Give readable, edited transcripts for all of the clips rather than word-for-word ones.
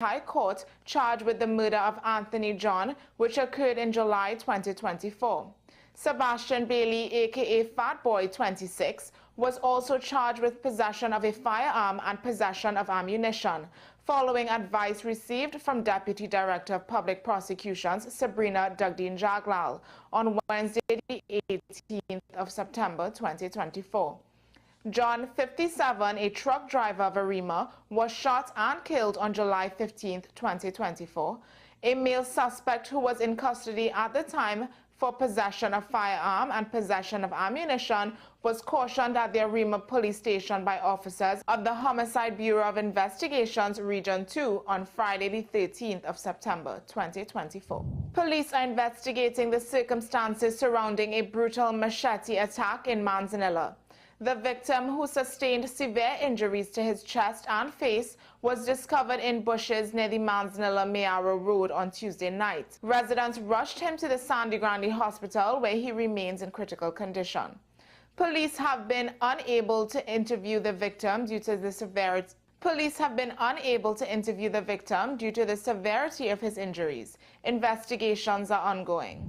High Court charged with the murder of Anthony John, which occurred in July 2024. Sebastian Bailey, aka Fatboy 26, was also charged with possession of a firearm and possession of ammunition, following advice received from Deputy Director of Public Prosecutions Sabrina Dugdeen Jaglal on Wednesday, the 18th of September 2024. John, 57, a truck driver of Arima, was shot and killed on July 15, 2024. A male suspect who was in custody at the time for possession of firearm and possession of ammunition was cautioned at the Arima police station by officers of the Homicide Bureau of Investigations Region 2 on Friday, the 13th of September 2024. Police are investigating the circumstances surrounding a brutal machete attack in Manzanilla. The victim, who sustained severe injuries to his chest and face, was discovered in bushes near the Manzanilla-Mayaro Road on Tuesday night. Residents rushed him to the Sandy Grande Hospital, where he remains in critical condition. Police have been unable to interview the victim due to the severity. Of his injuries. Investigations are ongoing.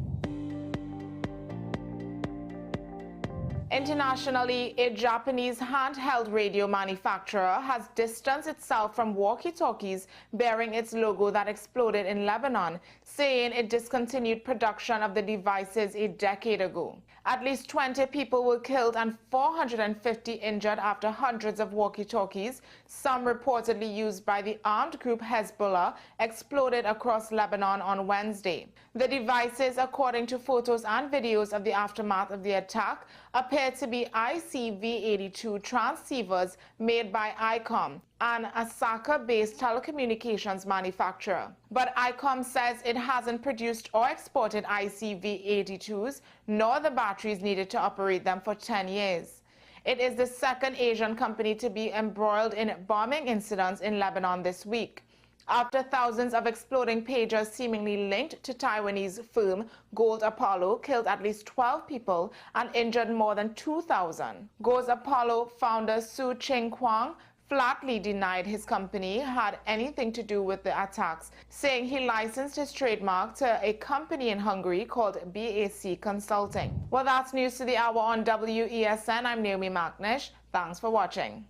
Internationally, a Japanese handheld radio manufacturer has distanced itself from walkie-talkies bearing its logo that exploded in Lebanon, saying it discontinued production of the devices a decade ago. At least 20 people were killed and 450 injured after hundreds of walkie-talkies, some reportedly used by the armed group Hezbollah, exploded across Lebanon on Wednesday. The devices, according to photos and videos of the aftermath of the attack, appear to be ICV-82 transceivers made by ICOM, an Osaka-based telecommunications manufacturer. But ICOM says it hasn't produced or exported ICV-82s, nor the batteries needed to operate them for 10 years. It is the second Asian company to be embroiled in bombing incidents in Lebanon this week, after thousands of exploding pagers seemingly linked to Taiwanese firm Gold Apollo killed at least 12 people and injured more than 2,000. Gold Apollo founder Su Ching Kwang flatly denied his company had anything to do with the attacks, saying he licensed his trademark to a company in Hungary called BAC Consulting. Well, that's news to the hour on WESN. I'm Naomi Macnish. Thanks for watching.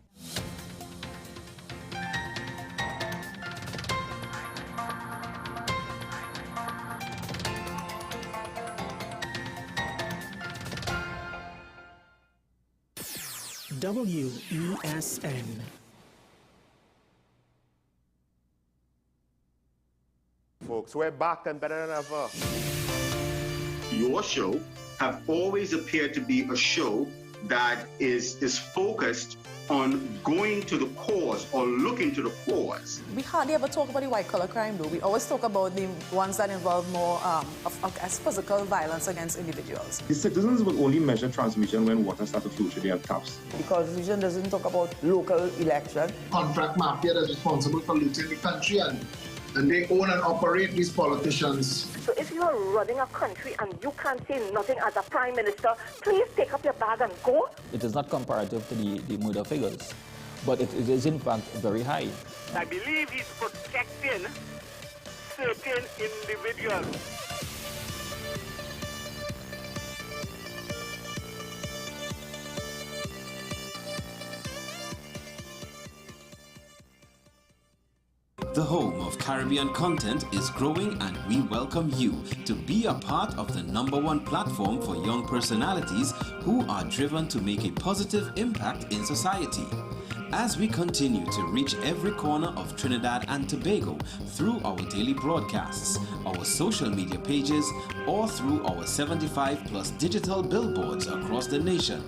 WESN. Folks, we're back and better than ever. Your show have always appeared to be a show that is focused on going to the cause or looking to the cause. We hardly ever talk about the white-collar crime, though. We always talk about the ones that involve more as physical violence against individuals. The citizens will only measure transmission when water starts to flow through their taps. The Constitution doesn't talk about local election. Contract mafia that's responsible for looting the country, and they own and operate these politicians. So if you are running a country and you can't say nothing as a prime minister, please take up your bag and go. It is not comparative to the murder figures, but it is in fact very high. I believe he's protecting certain individuals. The home of Caribbean content is growing, and we welcome you to be a part of the #1 platform for young personalities who are driven to make a positive impact in society. As we continue to reach every corner of Trinidad and Tobago through our daily broadcasts, our social media pages, or through our 75+ digital billboards across the nation,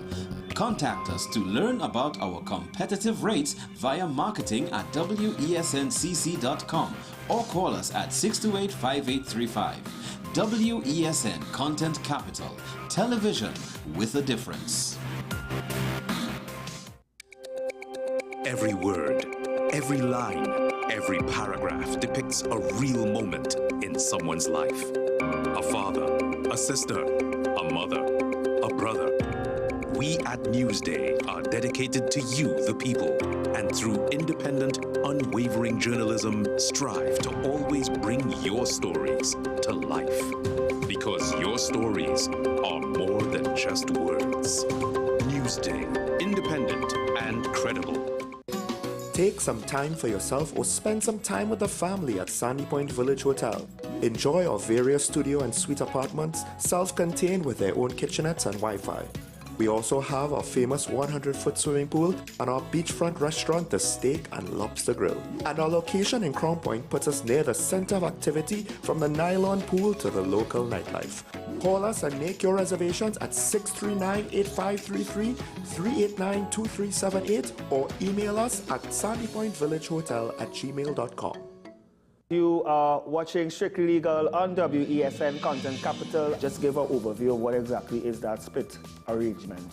contact us to learn about our competitive rates via marketing at wesncc.com or call us at 628-5835. WESN Content Capital, television with a difference. Every word, every line, every paragraph depicts a real moment in someone's life. A father, a sister, a mother, a brother. We at Newsday are dedicated to you, the people, and through independent, unwavering journalism, strive to always bring your stories to life. Because your stories are more than just words. Newsday, independent and credible. Take some time for yourself or spend some time with the family at Sandy Point Village Hotel. Enjoy our various studio and suite apartments, self-contained with their own kitchenettes and Wi-Fi. We also have our famous 100-foot swimming pool and our beachfront restaurant, the Steak and Lobster Grill. And our location in Crown Point puts us near the center of activity from the nylon pool to the local nightlife. Call us and make your reservations at 639-8533, 389-2378 or email us at sandypointvillagehotel@gmail.com. You are watching Strictly Legal on WESN Content Capital. Just give an overview of what exactly is that split arrangement.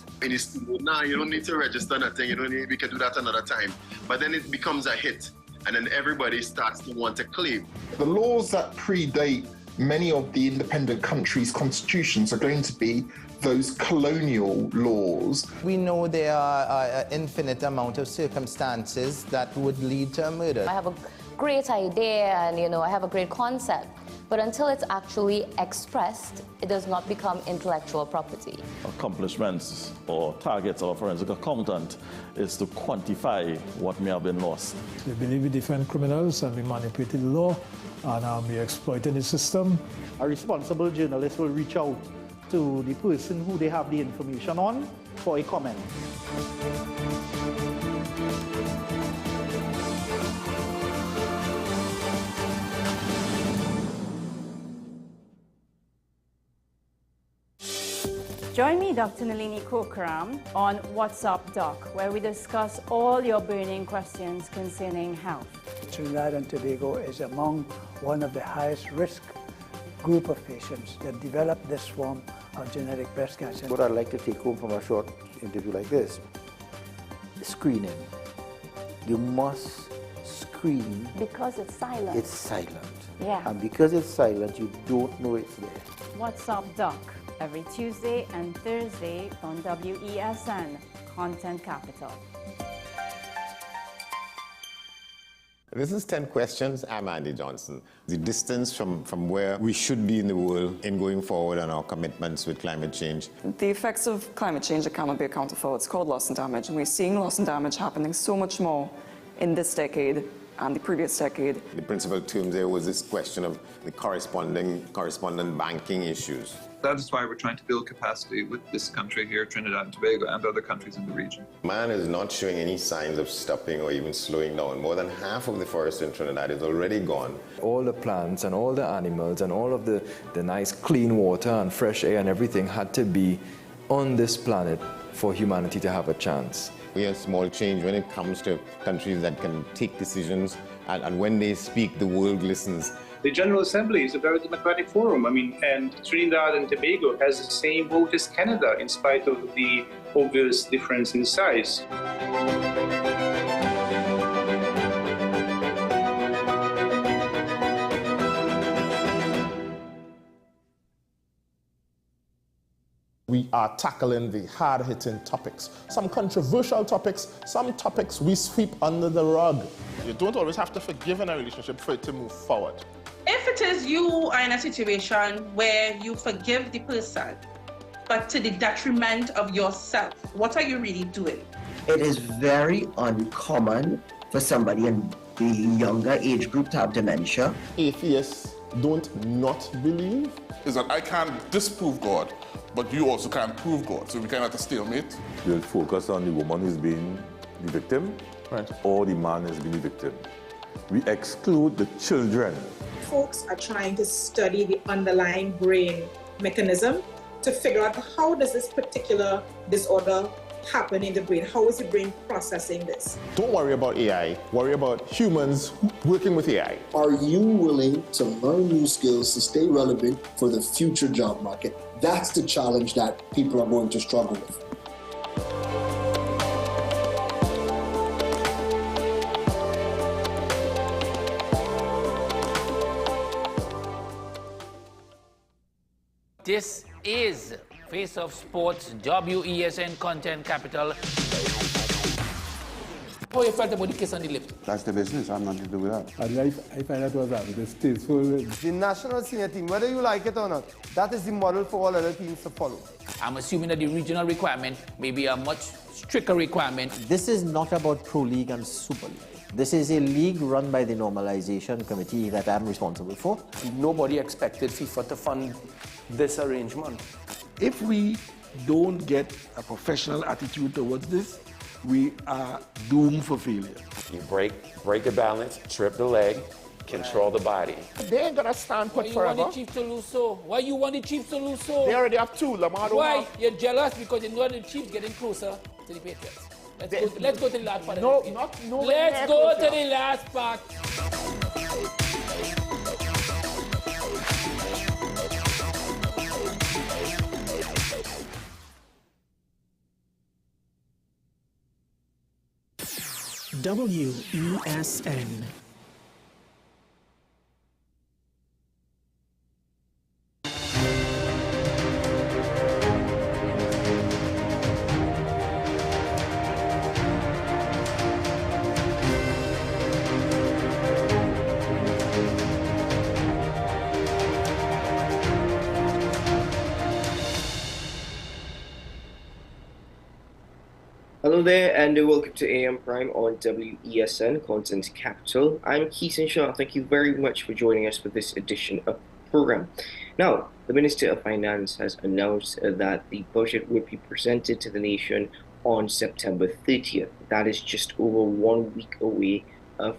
Nah, you don't need to register nothing. You don't need, we can do that another time. But then it becomes a hit, and then everybody starts to want to claim. The laws that predate many of the independent countries' constitutions are going to be those colonial laws. We know there are an infinite amount of circumstances that would lead to a murder. I have a great idea and, I have a great concept, but until it's actually expressed, it does not become intellectual property. Accomplishments or targets of a forensic accountant is to quantify what may have been lost. We believe we're different criminals and we manipulated the law and we're exploiting the system. A responsible journalist will reach out to the person who they have the information on for a comment. Join me, Dr. Nalini Kokram, on What's Up Doc, where we discuss all your burning questions concerning health. Trinidad and Tobago is among one of the highest risk group of patients that develop this form of genetic breast cancer. What I'd like to take home from a short interview like this, screening. You must screen. Because it's silent. It's silent. Yeah. And because it's silent, you don't know it's there. What's Up Doc, every Tuesday and Thursday on WESN, Content Capital. This is 10 Questions. I'm Andy Johnson. The distance from where we should be in the world in going forward and our commitments with climate change. The effects of climate change that cannot be accounted for, it's called loss and damage. And we're seeing loss and damage happening so much more in this decade and the previous decade. The principal term there was this question of the correspondent banking issues. That is why we're trying to build capacity with this country here, Trinidad and Tobago, and other countries in the region. Man is not showing any signs of stopping or even slowing down. More than half of the forest in Trinidad is already gone. All the plants and all the animals and all of the nice clean water and fresh air and everything had to be on this planet for humanity to have a chance. We have small change when it comes to countries that can take decisions, and when they speak, the world listens. The General Assembly is a very democratic forum. And Trinidad and Tobago has the same vote as Canada, in spite of the obvious difference in size. We are tackling the hard-hitting topics, some controversial topics, some topics we sweep under the rug. You don't always have to forgive in a relationship for it to move forward. If it is you are in a situation where you forgive the person, but to the detriment of yourself, what are you really doing? It is very uncommon for somebody in the younger age group to have dementia. Atheists don't not believe. Is that I can't disprove God, but you also can't prove God, so we kind of at a stalemate. We'll focus on the woman who's being the victim, right, or the man who's being the victim. We exclude the children. Folks are trying to study the underlying brain mechanism to figure out how does this particular disorder happen in the brain? How is the brain processing this? Don't worry about AI, worry about humans working with AI. Are you willing to learn new skills to stay relevant for the future job market? That's the challenge that people are going to struggle with. This is Face of Sports, WESN Content Capital. How you felt about the kiss on the lip? That's the business. I'm not to do with that. I find that was distasteful. The national senior team, whether you like it or not, that is the model for all other teams to follow. I'm assuming that the regional requirement may be a much stricter requirement. This is not about Pro League and Super League. This is a league run by the Normalization Committee that I'm responsible for. Nobody expected FIFA to fund this arrangement. If we don't get a professional attitude towards this, we are doomed for failure. You break the balance, trip the leg, control the body. They ain't gonna stand put forever. Why you want the Chiefs to lose so? Why you want the Chiefs to lose so? They already have two. Lamar don't Why? have. You're jealous because you know the Chiefs getting closer to the Patriots. Let's go to the last part. No, of this game. no. Let's go to the last part. WESN. Hello there, and welcome to AM Prime on WESN Content Capital. I'm Keaton Shaw. Thank you very much for joining us for this edition of the program. Now, the Minister of Finance has announced that the budget will be presented to the nation on September 30th. That is just over 1 week away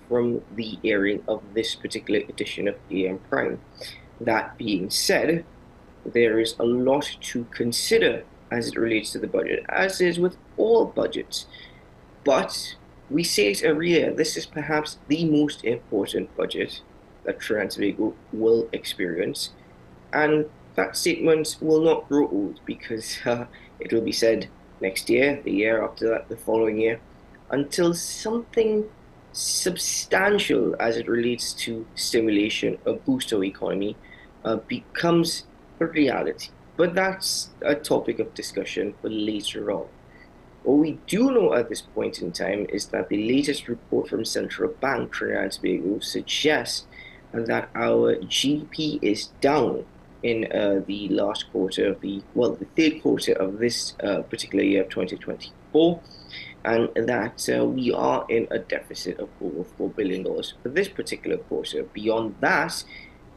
from the airing of this particular edition of AM Prime. That being said, there is a lot to consider as it relates to the budget, as is with all budgets. But we say it every year, this is perhaps the most important budget that Trinidad and Tobago will experience. And that statement will not grow old, because it will be said next year, the year after that, the following year, until something substantial as it relates to stimulation, a boost of economy, becomes a reality. But that's a topic of discussion for later on. What we do know at this point in time is that the latest report from Central Bank Trinidad and Tobago suggests that our GDP is down in the last quarter of the third quarter of this particular year of 2024, and that we are in a deficit of over $4 billion for this particular quarter. Beyond that,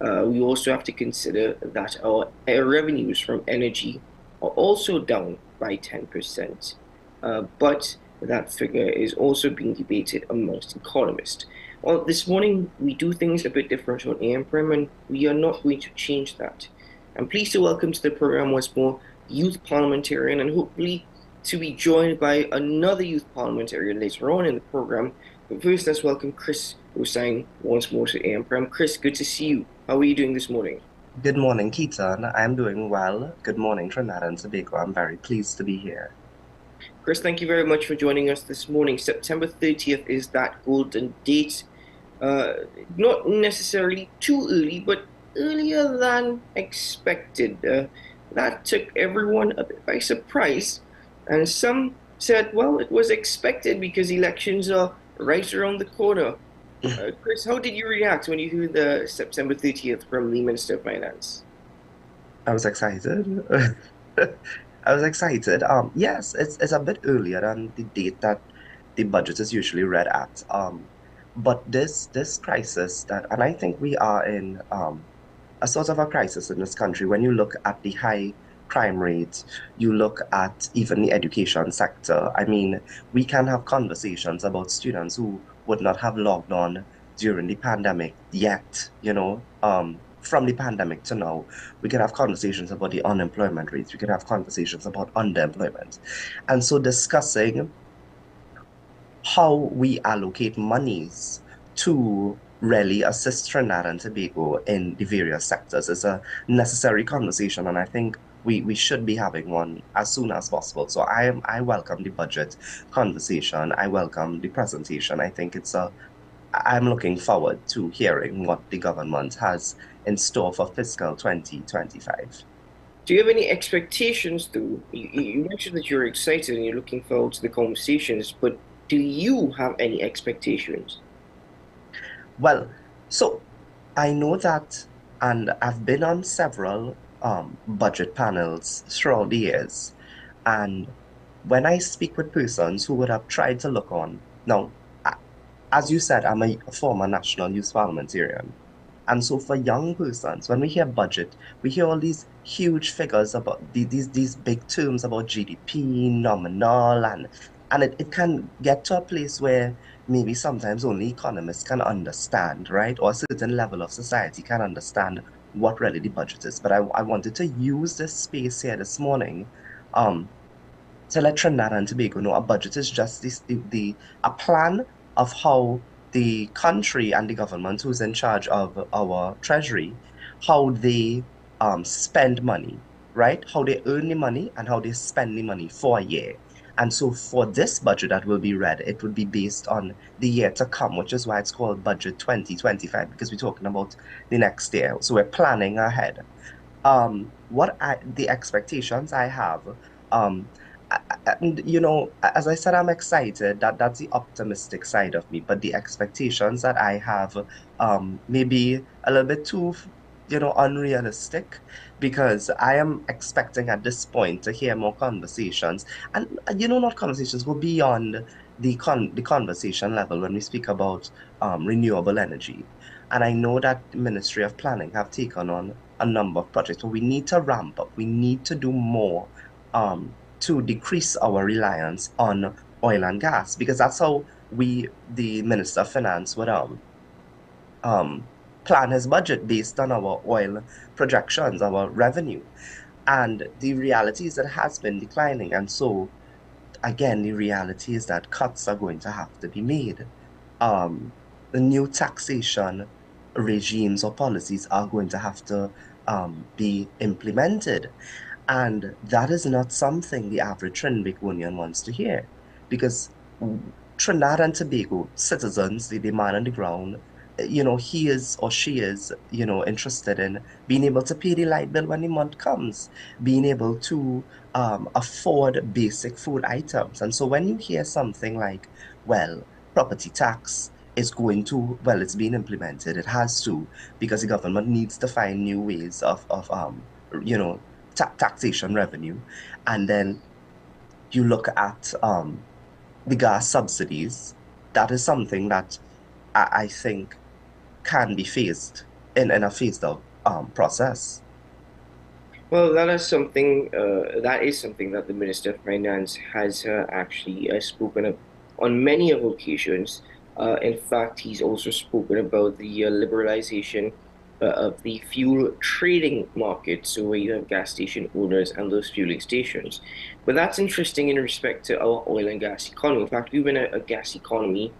we also have to consider that our revenues from energy are also down by 10%. But that figure is also being debated amongst economists. Well, this morning we do things a bit different on AM Prime, and we are not going to change that. I'm pleased to welcome to the program once more youth parliamentarian, and hopefully to be joined by another youth parliamentarian later on in the program. But first, let's welcome Chris Hussain once more to AM Prime. Chris, good to see you. How are you doing this morning? Good morning, Keaton. I'm doing well. Good morning, Trinidad and Tobago. I'm very pleased to be here. Chris, thank you very much for joining us this morning. September 30th is that golden date. Not necessarily too early, but earlier than expected. That took everyone a bit by surprise. And some said, well, it was expected because elections are right around the corner. Chris, how did you react when you heard the September 30th from the Minister of Finance? I was excited. I was excited. Yes, it's a bit earlier than the date that the budget is usually read at. But this crisis and I think we are in a sort of a crisis in this country. When you look at the high crime rate, you look at even the education sector. I mean, we can have conversations about students who would not have logged on during the pandemic yet, from the pandemic to now. We can have conversations about the unemployment rates. We can have conversations about underemployment. And so discussing how we allocate monies to really assist Trinidad and Tobago in the various sectors is a necessary conversation, and I think we should be having one as soon as possible. So I welcome the budget conversation. I welcome the presentation. I think I'm looking forward to hearing what the government has in store for fiscal 2025. Do you have any expectations, though? You mentioned that you're excited and you're looking forward to the conversations, but do you have any expectations? Well, so I know that, and I've been on several budget panels throughout the years, and when I speak with persons who would have tried to look on, now, as you said, I'm a former national youth parliamentarian. And so for young persons, when we hear budget, we hear all these huge figures about these big terms about GDP, nominal, and it can get to a place where maybe sometimes only economists can understand, right? Or a certain level of society can understand what really the budget is. But I wanted to use this space here this morning to let Trinidad and Tobago know a budget is just a plan of how the country and the government who's in charge of our treasury, how they spend money, right? How they earn the money and how they spend the money for a year. And so for this budget that will be read, it would be based on the year to come, which is why it's called Budget 2025, because we're talking about the next year. So we're planning ahead. The expectations I have, and you know, as I said, I'm excited. That's the optimistic side of me. But the expectations that I have, maybe a little bit too, unrealistic, because I am expecting at this point to hear more conversations, and not conversations, go beyond the conversation level when we speak about renewable energy. And I know that the Ministry of Planning have taken on a number of projects, but we need to ramp up. We need to do more to decrease our reliance on oil and gas, because that's how the Minister of Finance, would plan his budget based on our oil projections, our revenue. And the reality is that it has been declining. And so, again, the reality is that cuts are going to have to be made. The new taxation regimes or policies are going to have to be implemented. And that is not something the average Trinbagonian wants to hear, because Trinidad and Tobago citizens, the man on the ground, he is or she is, interested in being able to pay the light bill when the month comes, being able to afford basic food items. And so when you hear something like, well, property tax is going to, well, it's being implemented, it has to, because the government needs to find new ways of taxation revenue. And then you look at the gas subsidies. That is something that I think can be phased in a phased out process. Well, that is something that the Minister of Finance has actually spoken of on many occasions. In fact, he's also spoken about the liberalization of the fuel trading market, so where you have gas station owners and those fueling stations. But that's interesting in respect to our oil and gas economy. In fact, we've been a gas economy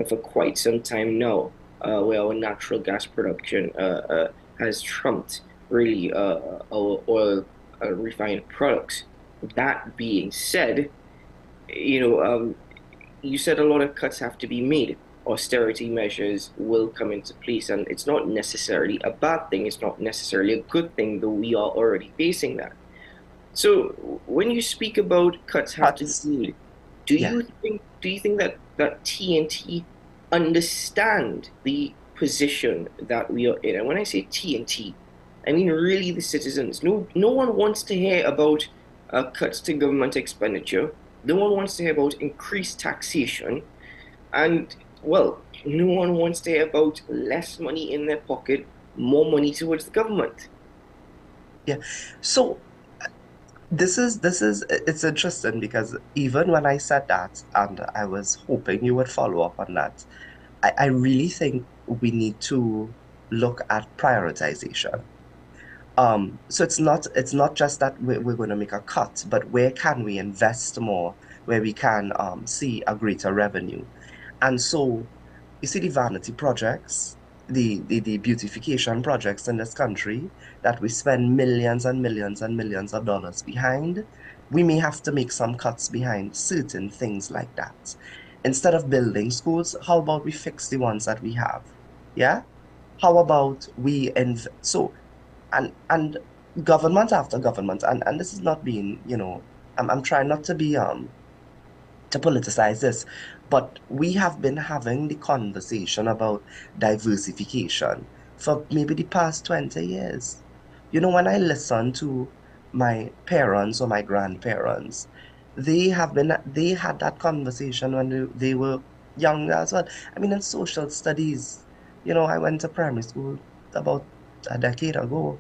for quite some time now, where our natural gas production has trumped really our oil refined products. That being said, you said a lot of cuts have to be made. Austerity measures will come into place, and it's not necessarily a bad thing. It's not necessarily a good thing, though we are already facing that. So when you speak about cuts have to be made, do you think that TNT understand the position that we are in? And when I say TNT, I mean really the citizens. No one wants to hear about cuts to government expenditure. No one wants to hear about increased taxation, and well, no one wants to hear about less money in their pocket, more money towards the government. Yeah. So it's interesting, because even when I said that, and I was hoping you would follow up on that, I really think we need to look at prioritization. So it's not just that we're going to make a cut, but where can we invest more, where we can see a greater revenue. And so you see the vanity projects, the beautification projects in this country that we spend millions and millions and millions of dollars behind. We may have to make some cuts behind certain things like that. Instead of building schools, how about we fix the ones that we have? Yeah? How about we and government after government, and this is not being, I'm trying not to be to politicize this, but we have been having the conversation about diversification for maybe the past 20 years. When I listen to my parents or my grandparents, they had that conversation when they were young as well. I mean, in social studies, I went to primary school about a decade ago,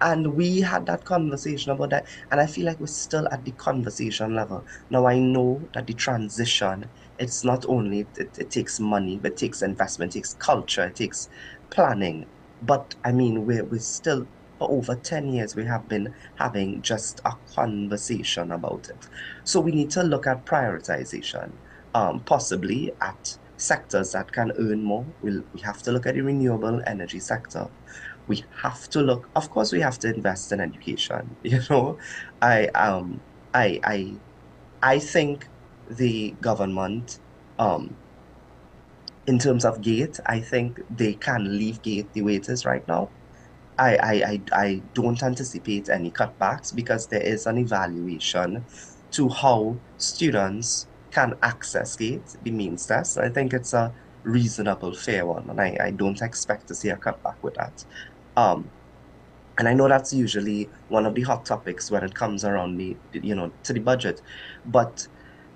and we had that conversation about that. And I feel like we're still at the conversation level. Now, I know that the transition, it's not only, it takes money, but it takes investment, it takes culture, it takes planning. But I mean, we're still, for over 10 years, we have been having just a conversation about it. So we need to look at prioritization, possibly at sectors that can earn more. We have to look at the renewable energy sector. We have to look, of course, we have to invest in education. I think the government, in terms of GATE, I think they can leave GATE the way it is right now. I don't anticipate any cutbacks because there is an evaluation to how students can access GATE, the means test. I think it's a reasonable, fair one, and I don't expect to see a cutback with that. And I know that's usually one of the hot topics when it comes around to the budget, but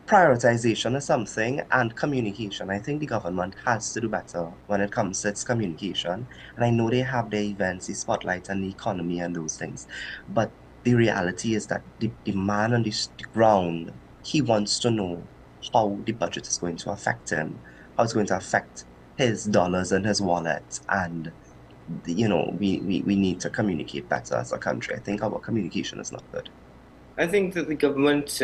prioritization is something, and communication. I think the government has to do better when it comes to its communication. And I know they have their events, the spotlight and the economy and those things. But the reality is that the man on the ground, he wants to know how the budget is going to affect him, how it's going to affect his dollars and his wallet. And we need to communicate better as a country. I think our communication is not good. I think that the government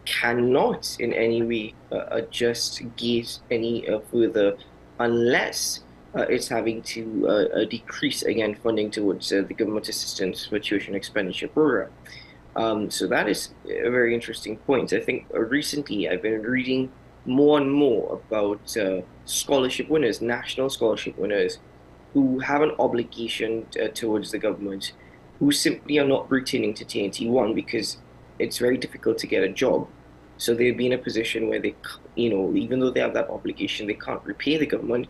cannot in any way adjust GATE any further unless it's having to decrease again funding towards the government assistance for tuition expenditure program. So that is a very interesting point. I think recently I've been reading more and more about scholarship winners, national scholarship winners, who have an obligation towards the government, who simply are not returning to TNT, one, because it's very difficult to get a job. So they'll be in a position where they, even though they have that obligation, they can't repay the government.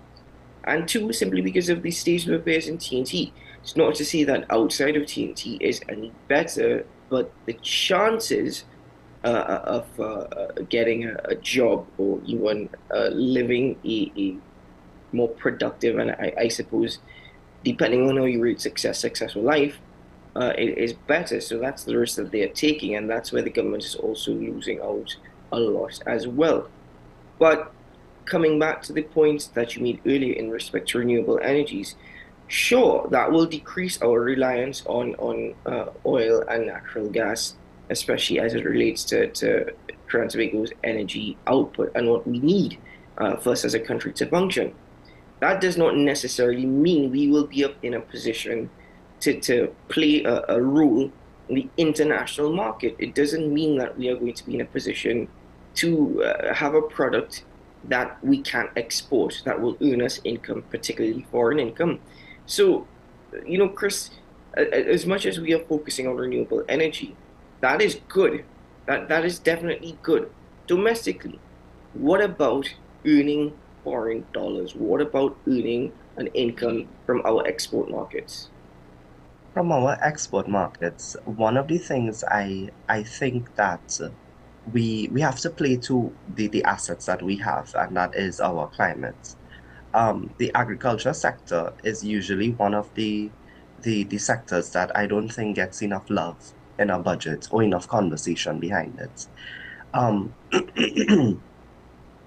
And two, simply because of the stage of affairs in TNT. It's not to say that outside of TNT is any better, but the chances of getting a job or even living a more productive, and I suppose, depending on how you rate successful life, it is better. So that's the risk that they are taking, and that's where the government is also losing out a lot as well. But coming back to the point that you made earlier in respect to renewable energies, sure, that will decrease our reliance on oil and natural gas, especially as it relates to Trinidad and Tobago's energy output and what we need for us as a country to function. That does not necessarily mean we will be up in a position to play a role in the international market. It doesn't mean that we are going to be in a position to have a product that we can export that will earn us income, particularly foreign income. So, Chris, as much as we are focusing on renewable energy, that is good. That is definitely good. Domestically, what about earning foreign dollars? What about earning an income from our export markets? From our export markets, one of the things I think that we have to play to the assets that we have, and that is our climate. The agriculture sector is usually one of the sectors that I don't think gets enough love in our budget or enough conversation behind it.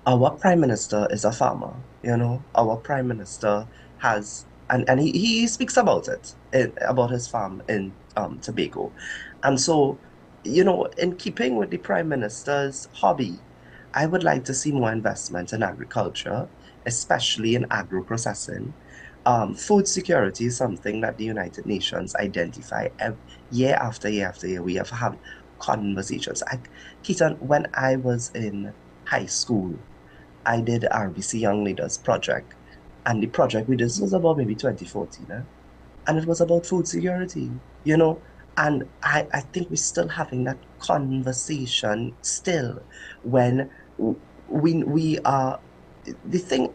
Our prime minister is a farmer, our prime minister has, and he speaks about it, about his farm in Tobago. And so, in keeping with the prime minister's hobby, I would like to see more investment in agriculture, especially in agro-processing. Food security is something that the United Nations identify year after year after year. We have had conversations. Keaton, when I was in high school, I did RBC Young Leaders Project. And the project we did was about maybe 2014. and it was about food security, you know. And I think we're still having that conversation still when we are the thing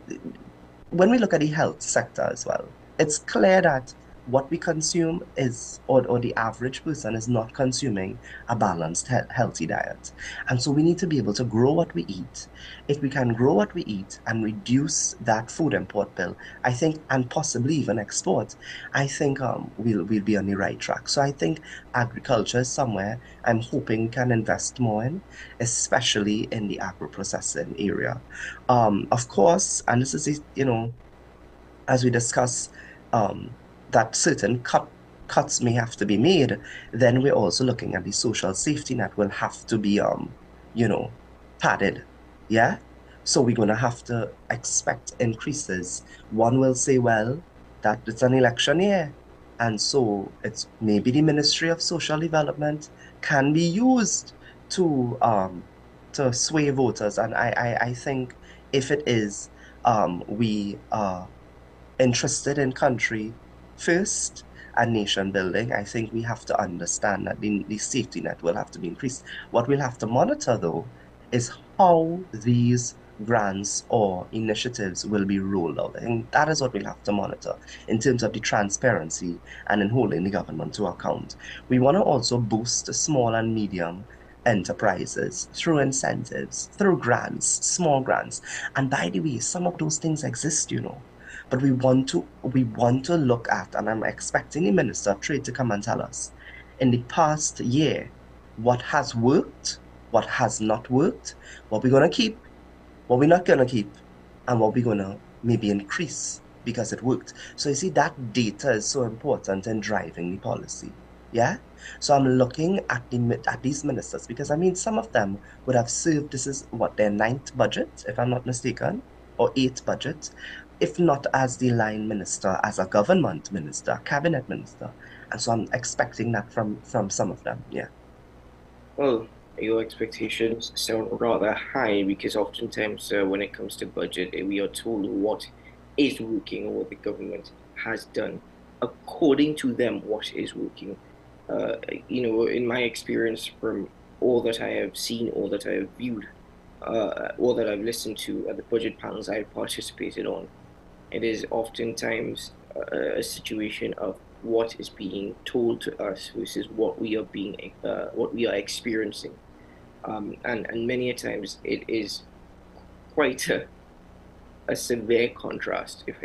when we look at the health sector as well. It's clear that what we consume is, or the average person is not consuming a balanced, healthy diet. And so we need to be able to grow what we eat. If we can grow what we eat and reduce that food import bill, I think, and possibly even export, I think we'll be on the right track. So I think agriculture is somewhere I'm hoping can invest more in, especially in the agro-processing area. Of course, and this is, you know, as we discuss, that certain cuts may have to be made, then we're also looking at the social safety net will have to be, you know, padded. Yeah? So we're going to have to expect increases. One will say, well, that it's an election year. And so it's maybe the Ministry of Social Development can be used to sway voters. And I think if it is, we are interested in country first and nation building, I think we have to understand that the safety net will have to be increased. What we'll have to monitor, though, is how these grants or initiatives will be rolled out. And that is what we'll have to monitor in terms of the transparency and in holding the government to account. We want to also boost the small and medium enterprises through incentives, through grants, small grants. And by the way, some of those things exist, you know. But we want to look at, and I'm expecting the Minister of Trade to come and tell us, in the past year, what has worked, what has not worked, what we're going to keep, what we're not going to keep, and what we're going to maybe increase because it worked. So you see, that data is so important in driving the policy. Yeah? So I'm looking at these ministers, because I mean, some of them would have served, this is what, their 9th budget, if I'm not mistaken, or 8th budget, if not as the line minister, as a government minister, cabinet minister. And so I'm expecting that from some of them, yeah. Well, your expectations sound rather high, because oftentimes when it comes to budget, we are told what is working or what the government has done. According to them, what is working. You know, in my experience, from all that I have seen, all that I have viewed, all that I've listened to at the budget panels I've participated on, it is oftentimes a situation of what is being told to us versus what we are experiencing, and many a times it is quite a severe contrast, if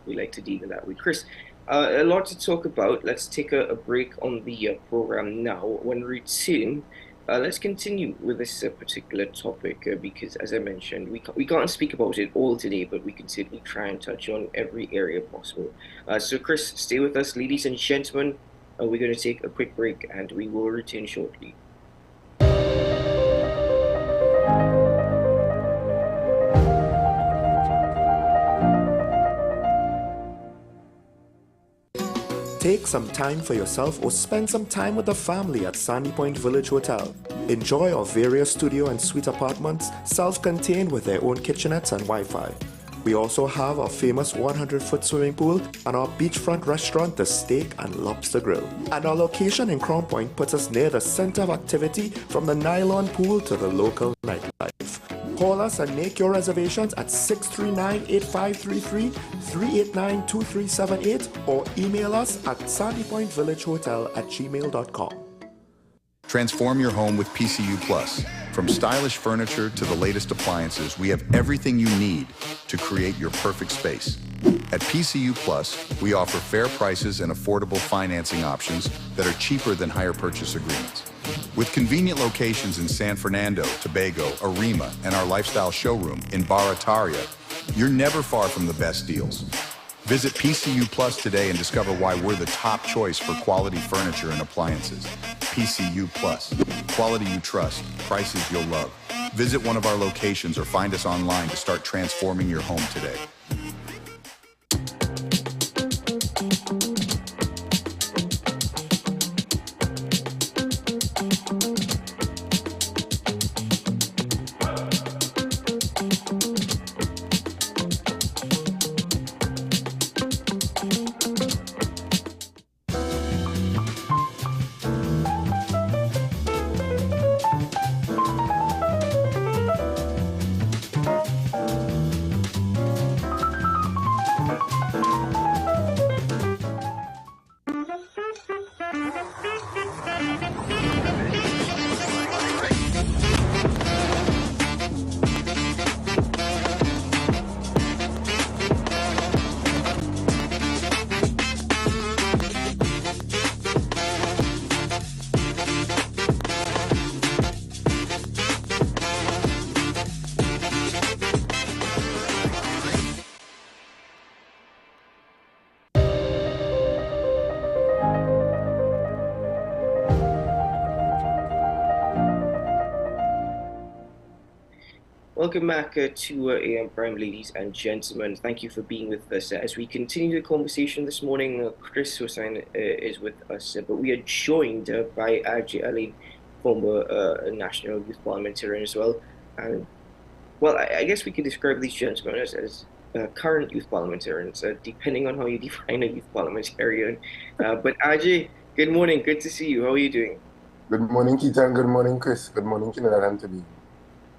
we like to deem it that way. Chris, a lot to talk about. Let's take a break on the program now. When we return, let's continue with this particular topic, because, as I mentioned, we can't speak about it all today, but we can certainly try and touch on every area possible. So, Chris, stay with us, ladies and gentlemen. We're going to take a quick break, and we will return shortly. Take some time for yourself or spend some time with the family at Sandy Point Village Hotel. Enjoy our various studio and suite apartments, self-contained with their own kitchenettes and Wi-Fi. We also have our famous 100-foot swimming pool and our beachfront restaurant, the Steak and Lobster Grill. And our location in Crown Point puts us near the center of activity, from the nylon pool to the local nightlife. Call us and make your reservations at 639-8533, 389-2378, or email us at sandypointvillagehotel@gmail.com. Transform your home with PCU Plus. From stylish furniture to the latest appliances, we have everything you need to create your perfect space. At PCU Plus, we offer fair prices and affordable financing options that are cheaper than hire purchase agreements. With convenient locations in San Fernando, Tobago, Arima, and our lifestyle showroom in Barataria, you're never far from the best deals. Visit PCU Plus today and discover why we're the top choice for quality furniture and appliances. PCU Plus. Quality you trust, prices you'll love. Visit one of our locations or find us online to start transforming your home today. Welcome back to AM Prime, ladies and gentlemen. Thank you for being with us. As we continue the conversation this morning, Chris Hussain is with us, but we are joined by Ajay Ali, former National Youth Parliamentarian as well. And, well, I guess we could describe these gentlemen as current youth parliamentarians, depending on how you define a youth parliamentarian. But Ajay, good morning. Good to see you. How are you doing? Good morning, Keaton. Good morning, Chris. Good morning, Trinidad and Tobago.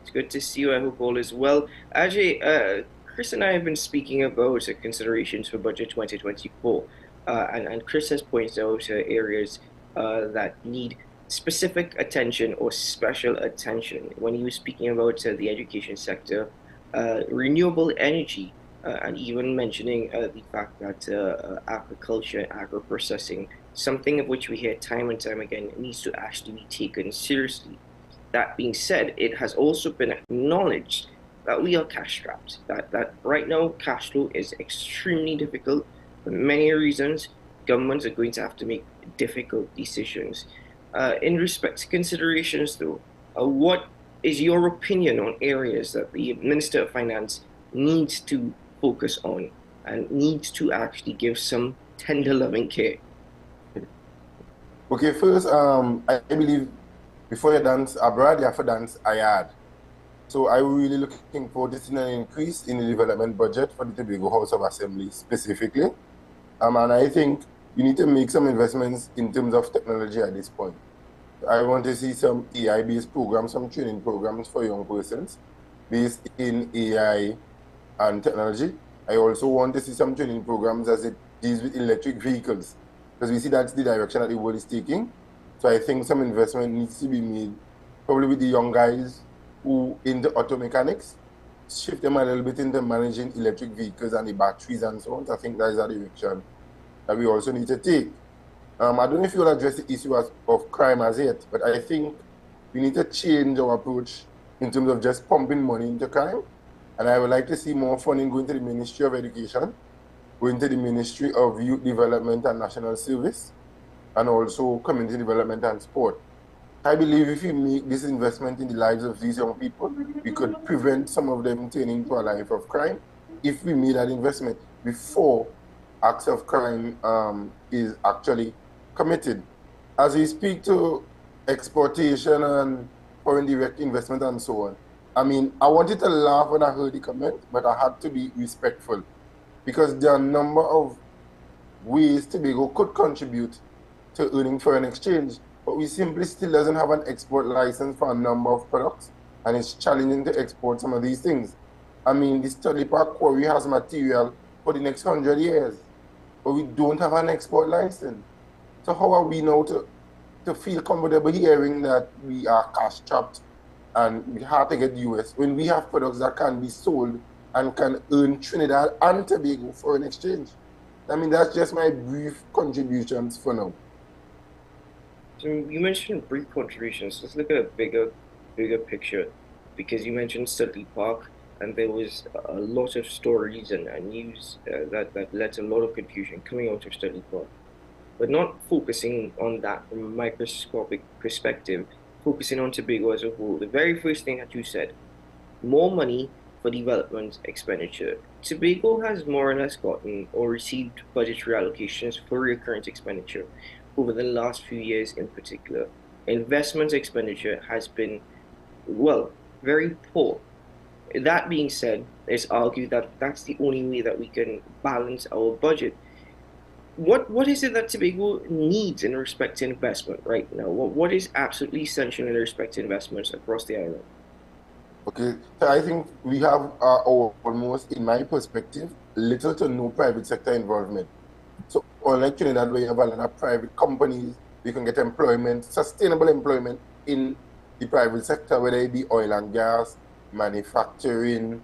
It's good to see you. I hope all is well. Ajay, Chris and I have been speaking about considerations for budget 2024, and Chris has pointed out areas that need specific attention or special attention. When he was speaking about the education sector, renewable energy, and even mentioning the fact that agriculture and agro-processing, something of which we hear time and time again, needs to actually be taken seriously. That being said, it has also been acknowledged that we are cash strapped, that right now cash flow is extremely difficult for many reasons. Governments are going to have to make difficult decisions. In respect to considerations though, what is your opinion on areas that the Minister of Finance needs to focus on and needs to actually give some tender loving care? Okay, first, I believe before you dance abroad, you have to dance ayard. So I'm really looking forward to seeing an increase in the development budget for the Tobago House of Assembly specifically. And I think you need to make some investments in terms of technology at this point. I want to see some AI-based programs, some training programs for young persons based in AI and technology. I also want to see some training programs as it deals with electric vehicles, because we see that's the direction that the world is taking. So I think some investment needs to be made, probably with the young guys who in the auto mechanics, shift them a little bit into managing electric vehicles and the batteries and so on. So I think that is a direction that we also need to take. I don't know if you'll address the issue of crime as yet, but I think we need to change our approach in terms of just pumping money into crime. And I would like to see more funding going to the Ministry of Education, going to the Ministry of Youth Development and National Service, and also community development and sport. I believe if we make this investment in the lives of these young people, we could prevent some of them turning to a life of crime if we made that investment before acts of crime is actually committed. As we speak to exportation and foreign direct investment and so on, I mean, I wanted to laugh when I heard the comment, but I had to be respectful because there are a number of ways Tobago could contribute to earning foreign exchange, but we simply still doesn't have an export license for a number of products, and it's challenging to export some of these things. I mean, the Study Park quarry has material for the next 100 years, but we don't have an export license. So how are we now to feel comfortable hearing that we are cash trapped and we have to get US when we have products that can be sold and can earn Trinidad and Tobago foreign exchange? I mean, that's just my brief contributions for now. So you mentioned brief contributions. Let's look at a bigger picture, because you mentioned Studley Park, and there was a lot of stories and news that led to a lot of confusion coming out of Studley Park. But not focusing on that from a microscopic perspective, focusing on Tobago as a whole. The very first thing that you said, more money for development expenditure. Tobago has more or less gotten or received budgetary allocations for recurrent expenditure over the last few years in particular. Investment expenditure has been, well, very poor. That being said, it's argued that that's the only way that we can balance our budget. What is it that Tobago needs in respect to investment right now? What is absolutely essential in respect to investments across the island? Okay, so I think we have almost, in my perspective, little to no private sector involvement. So unlike Trinidad, where you have a lot of private companies, we can get employment, sustainable employment in the private sector, whether it be oil and gas, manufacturing,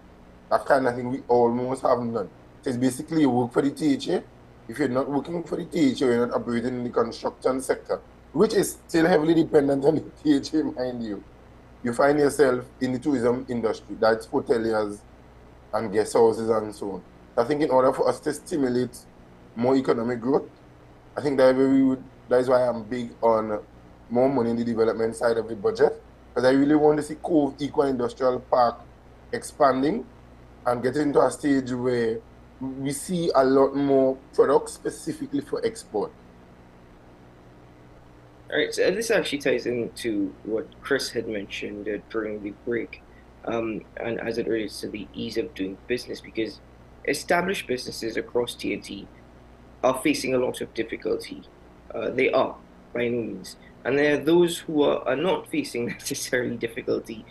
that kind of thing. We almost have none. So it's basically you work for the THA. If you're not working for the THA, you're not operating in the construction sector, which is still heavily dependent on the THA, mind you. You find yourself in the tourism industry, that's hoteliers and guest houses and so on. I think in order for us to stimulate more economic growth, I think that is why I'm big on more money in the development side of the budget, because I really want to see Cove Eco Industrial Park expanding and getting to a stage where we see a lot more products specifically for export. All right, so this actually ties into what Chris had mentioned during the break, and as it relates to the ease of doing business, because established businesses across TNT are facing a lot of difficulty. They are, by no means. And there are those who are not facing necessarily difficulty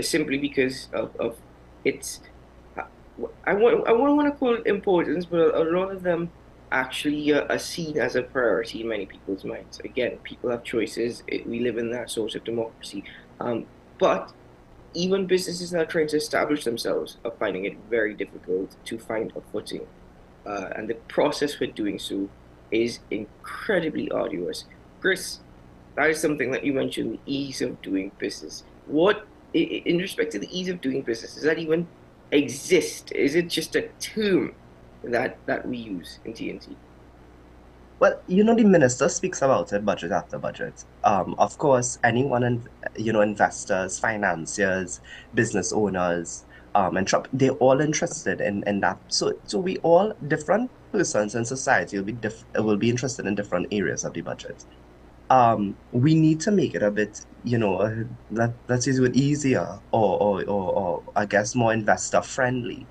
simply because of its, I want to call it importance, but a lot of them actually are seen as a priority in many people's minds. Again, people have choices. We live in that sort of democracy. But even businesses that are trying to establish themselves are finding it very difficult to find a footing. And the process for doing so is incredibly arduous. Chris, that is something that you mentioned, the ease of doing business. What, in respect to the ease of doing business, does that even exist? Is it just a term that we use in TNT? Well, the minister speaks about it budget after budget. Of course, anyone, investors, financiers, business owners, and they're all interested in that. So we all, different persons in society will be interested in different areas of the budget. We need to make it a bit, let's use it easier or I guess more investor friendly.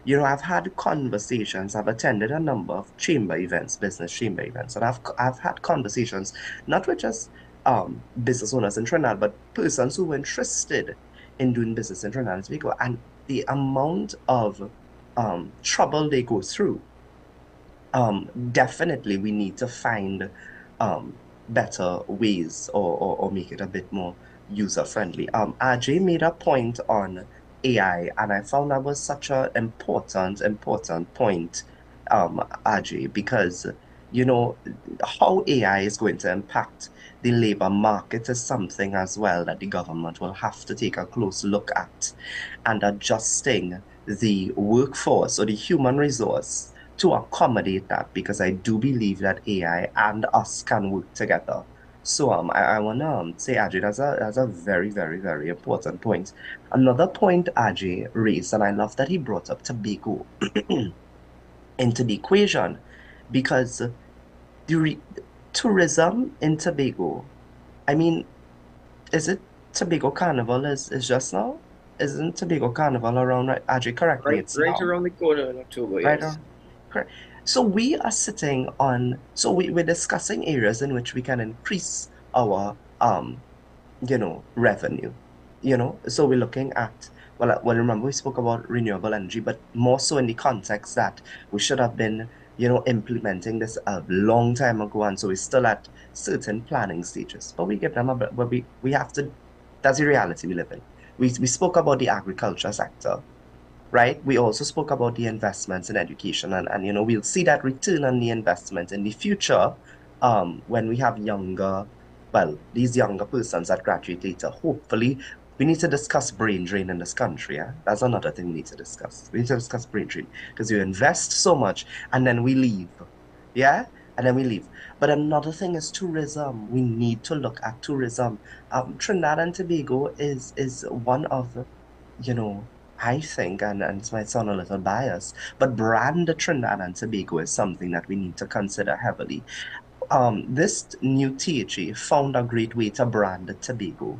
I've had conversations, I've attended a number of chamber events, business chamber events, and I've had conversations, not with just business owners in Trinidad, but persons who were interested in doing business in Trinidad and Tobago, and the amount of trouble they go through. Definitely we need to find better ways or make it a bit more user-friendly. Ajay made a point on AI, and I found that was such an important point, Ajay, because how AI is going to impact the labor market is something as well that the government will have to take a close look at, and adjusting the workforce or the human resource to accommodate that, because I do believe that AI and us can work together. So I want to say, Ajay, that's a very, very, very important point. Another point Ajay raised, and I love that he brought up Tobago into the equation, because the tourism in Tobago, I mean, is it Tobago Carnival is just now? Isn't Tobago Carnival around, right? Ajay, correct me. It's right now. around the corner in October, Right yes. Correct. So we are sitting on, we're discussing areas in which we can increase our, revenue, so we're looking at, well, remember we spoke about renewable energy, but more so in the context that we should have been, implementing this a long time ago, and so we're still at certain planning stages, but we give them but we have to, that's the reality we live in. We spoke about the agriculture sector, right? We also spoke about the investments in education, and we'll see that return on the investment in the future when we have these younger persons that graduate later. Hopefully, we need to discuss brain drain in this country. Yeah? That's another thing we need to discuss. We need to discuss brain drain, because you invest so much and then we leave. Yeah? And then we leave. But another thing is tourism. We need to look at tourism. Trinidad and Tobago is one of, I think, and this might sound a little biased, but brand Trinidad and Tobago is something that we need to consider heavily. This new THA found a great way to brand Tobago.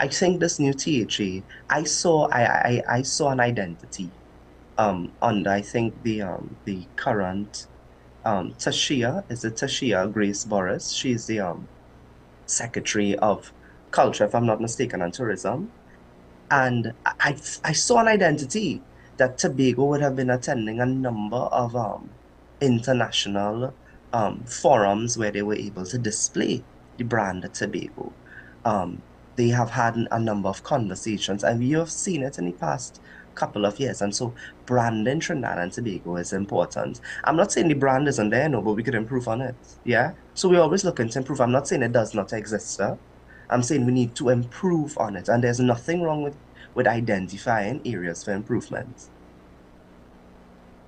I think this new THA, I saw an identity under, I think, the current Tashia, is it Tashia Grace Boris? She's the Secretary of Culture, if I'm not mistaken, and Tourism. And I saw an identity that Tobago would have been attending a number of international forums where they were able to display the brand of Tobago. They have had a number of conversations, and we have seen it in the past couple of years. And so branding Trinidad and Tobago is important. I'm not saying the brand isn't there, no, but we could improve on it. Yeah. So we're always looking to improve. I'm not saying it does not exist, sir. I'm saying we need to improve on it, and there's nothing wrong with identifying areas for improvement.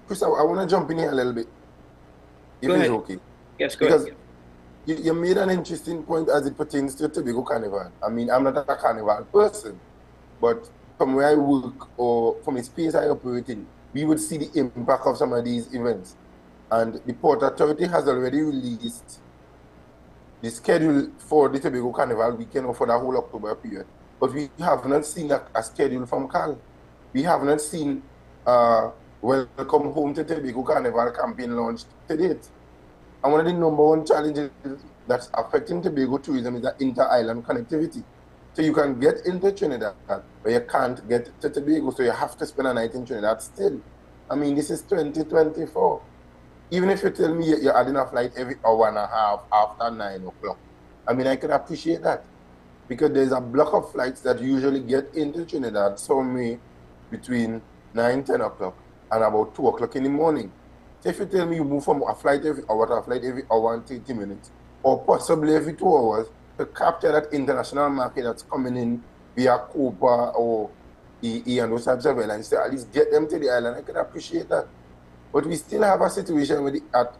Chris, I want to jump in here a little bit. If Go it's ahead. okay. Yes, go because ahead. You made an interesting point as it pertains to Tobago Carnival. I mean, I'm not a carnival person, but from where I work or from the space I operate in, we would see the impact of some of these events. And the Port Authority has already released the schedule for the Tobago Carnival weekend or for the whole October period. But we have not seen a schedule from CAL. We have not seen Welcome Home to Tobago Carnival campaign launched to date. And one of the number one challenges that's affecting Tobago tourism is the inter-island connectivity. So you can get into Trinidad, but you can't get to Tobago, so you have to spend a night in Trinidad still. I mean, this is 2024. Even if you tell me you're adding a flight every hour and a half after 9 o'clock, I mean, I can appreciate that. Because there's a block of flights that usually get into Trinidad somewhere between 9, 10 o'clock and about 2 o'clock in the morning. So if you tell me you move from a flight every hour to a flight every hour and 30 minutes, or possibly every 2 hours, to capture that international market that's coming in via Copa or EE and those types of airlines, to at least get them to the island, I can appreciate that. But we still have a situation where at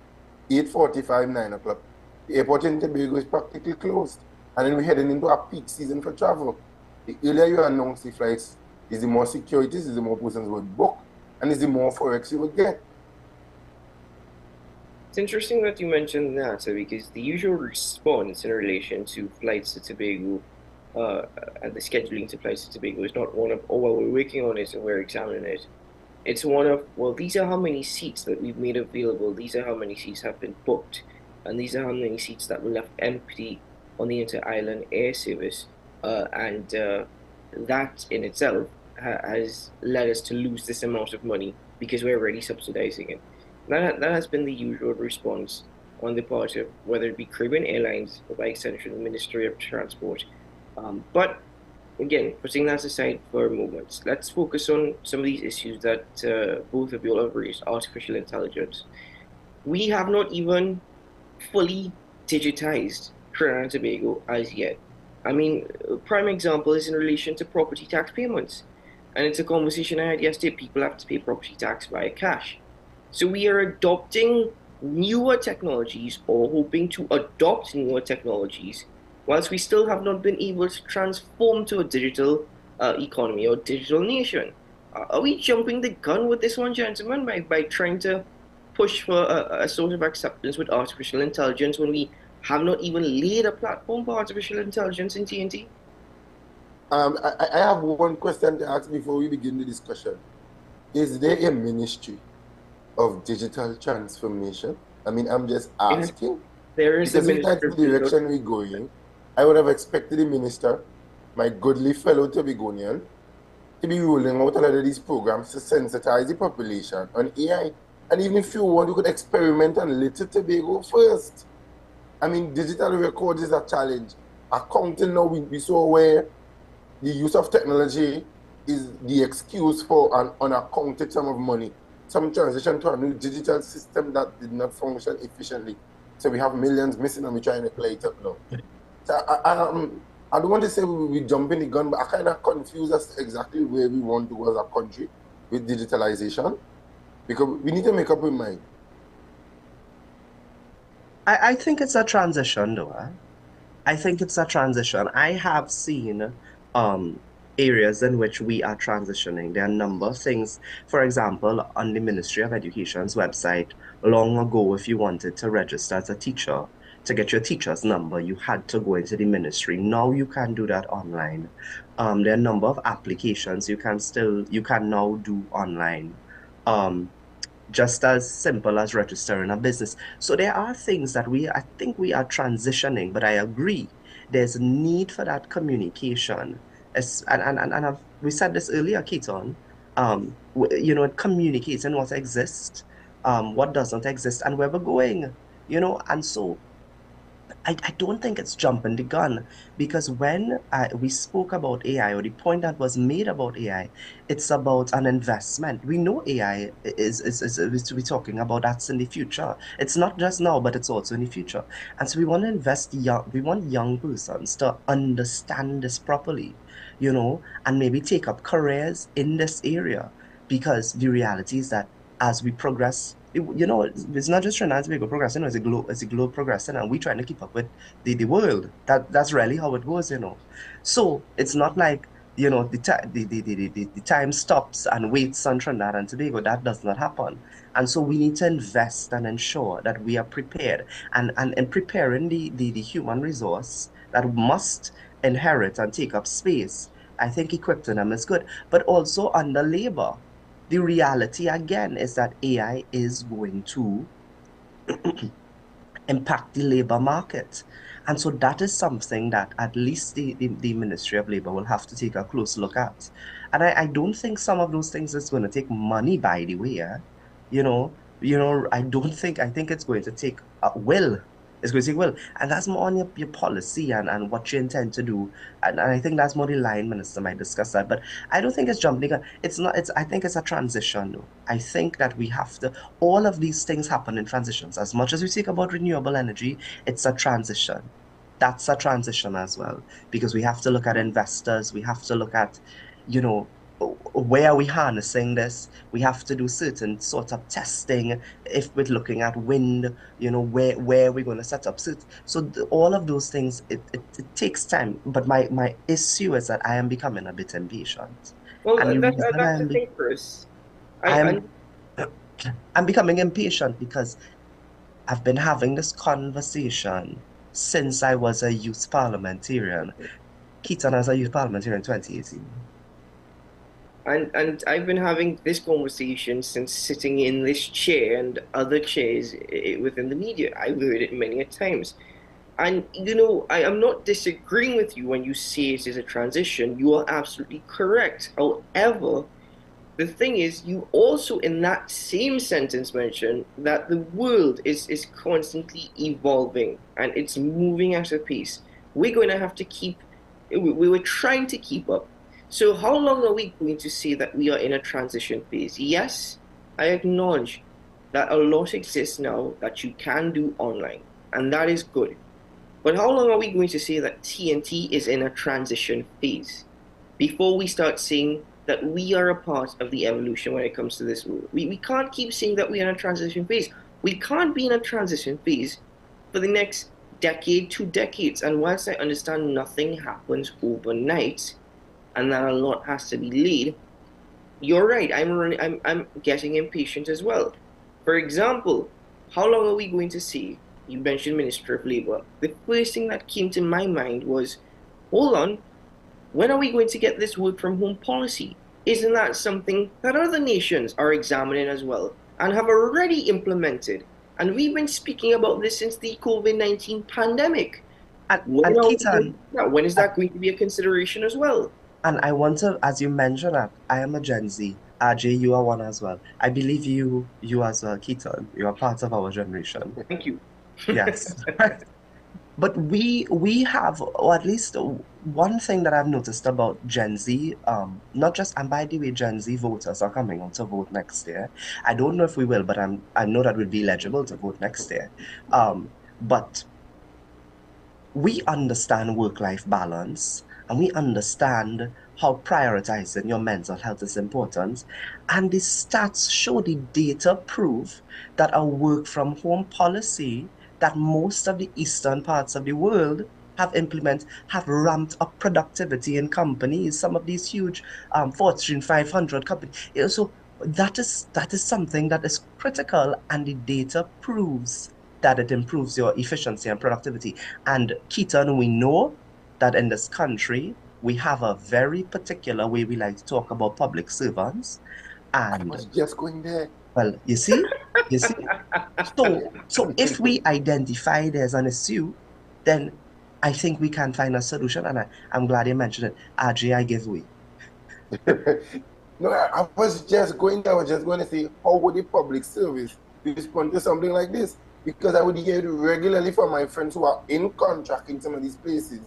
8:45, 9 o'clock, the airport in Tobago is practically closed. And then we're heading into a peak season for travel. The earlier you announce the flights, is the more securities, is the more persons will book, and is the more forex you will get. It's interesting that you mentioned that, because the usual response in relation to flights to Tobago and the scheduling to flights to Tobago is not one of, oh, well, we're working on it and we're examining it. It's one of, well, these are how many seats that we've made available, these are how many seats have been booked, and these are how many seats that were left empty on the inter-island air service, and that in itself has led us to lose this amount of money because we're already subsidizing it. That has been the usual response on the part of whether it be Caribbean Airlines or by extension the Ministry of Transport. But again, putting that aside for a moment, let's focus on some of these issues that both of you have raised. Artificial intelligence. We have not even fully digitized Trinidad and Tobago as yet. I mean, a prime example is in relation to property tax payments. And it's a conversation I had yesterday. People have to pay property tax via cash. So we are adopting newer technologies or hoping to adopt newer technologies whilst we still have not been able to transform to a digital economy or digital nation. Are we jumping the gun with this one, gentlemen, by trying to push for a sort of acceptance with artificial intelligence when we have not even laid a platform for artificial intelligence in TNT? I have one question to ask before we begin the discussion. Is there a ministry of digital transformation? I mean, I'm just asking. There is a ministry. That's the direction we're going. I would have expected the minister, my goodly fellow Tobagonian, to be rolling out a lot of these programs to sensitize the population on AI. And even if you want, you could experiment on Little Tobago first. I mean, digital records is a challenge. Accounting now, we saw where the use of technology is the excuse for an unaccounted sum of money. Some transition to a new digital system that did not function efficiently. So we have millions missing and we're trying to play it up now. So I don't want to say we're jumping the gun, but I kind of confuse us exactly where we want to go as a country with digitalization, because we need to make up our mind. I think it's a transition, though. I think it's a transition. I have seen areas in which we are transitioning. There are a number of things. For example, on the Ministry of Education's website, long ago, if you wanted to register as a teacher, to get your teacher's number, you had to go into the ministry. Now you can do that online. There are a number of applications you can now do online. Just as simple as registering a business. So there are things that I think we are transitioning, but I agree there's a need for that communication. We said this earlier, Keaton, communicating what exists, what doesn't exist, and where we're going, and so I don't think it's jumping the gun, because when we spoke about AI, or the point that was made about AI, it's about an investment. We know AI we're talking about that's in the future. It's not just now, but it's also in the future. And so we want to invest we want young persons to understand this properly, and maybe take up careers in this area, because the reality is that as we progress, it's not just Trinidad and Tobago progressing, it's a globe progressing, and we're trying to keep up with the world. That's really how it goes, So it's not like you know, the time stops and waits on Trinidad and Tobago. That does not happen. And so we need to invest and ensure that we are prepared. And in preparing the human resource that must inherit and take up space, I think equipping them is good. But also under labor, the reality again is that AI is going to impact the labor market. And so that is something that at least the Ministry of Labor will have to take a close look at. And I don't think some of those things is going to take money, by the way. You know, I think it's going to take will. It's going to take will. And that's more on your policy and what you intend to do. And I think that's more the line minister might discuss that. But I don't think it's jumping. I think it's a transition though. I think that we have to, all of these things happen in transitions. As much as we speak about renewable energy, it's a transition. That's a transition as well, because we have to look at investors. We have to look at, you know, where are we harnessing this? We have to do certain sort of testing. If we're looking at wind, you know, where we're going to set up. So all of those things, it takes time. But my issue is that I am becoming a bit impatient. Well, And that's the thing, Chris. I'm becoming impatient because I've been having this conversation since I was a youth parliamentarian. Keaton as a youth parliamentarian in 2018. And I've been having this conversation since sitting in this chair and other chairs within the media. I've heard it many a times. And, you know, I am not disagreeing with you when you say it is a transition. You are absolutely correct. However, the thing is, you also in that same sentence mentioned that the world is constantly evolving and it's moving at a pace. We're going to have to we were trying to keep up. So how long are we going to say that we are in a transition phase? Yes, I acknowledge that a lot exists now that you can do online, and that is good. But how long are we going to say that TNT is in a transition phase before we start saying that we are a part of the evolution when it comes to this world? We can't keep saying that we are in a transition phase. We can't be in a transition phase for the next decade, 2 decades. And whilst I understand nothing happens overnight, and that a lot has to be laid, you're right. I'm getting impatient as well. For example, how long are we going to see? You mentioned Ministry of Labor. The first thing that came to my mind was, hold on, when are we going to get this work from home policy? Isn't that something that other nations are examining as well and have already implemented? And we've been speaking about this since the COVID-19 pandemic. When is that going to be a consideration as well? And I want to, as you mentioned, I am a Gen Z. RJ, you are one as well. I believe you as well, Keaton. You are part of our generation. Thank you. Yes. But we have, or at least one thing that I've noticed about Gen Z, not just, and by the way, Gen Z voters are coming out to vote next year. I don't know if we will, but I know that we'll be eligible to vote next year. But we understand work-life balance, and we understand how prioritizing your mental health is important. And the stats show, the data prove that a work-from-home policy that most of the eastern parts of the world have ramped up productivity in companies, some of these huge Fortune 500 companies. So that is something that is critical, and the data proves that it improves your efficiency and productivity. And Keaton, we know that in this country, we have a very particular way we like to talk about public servants. And I was just going there. Well, you see? So if we identify there's an issue, then I think we can find a solution. And I'm glad you mentioned it. RJ, I give way. No, I was just going there. I was just going to say, how would the public service respond to something like this? Because I would hear it regularly from my friends who are in contract in some of these places.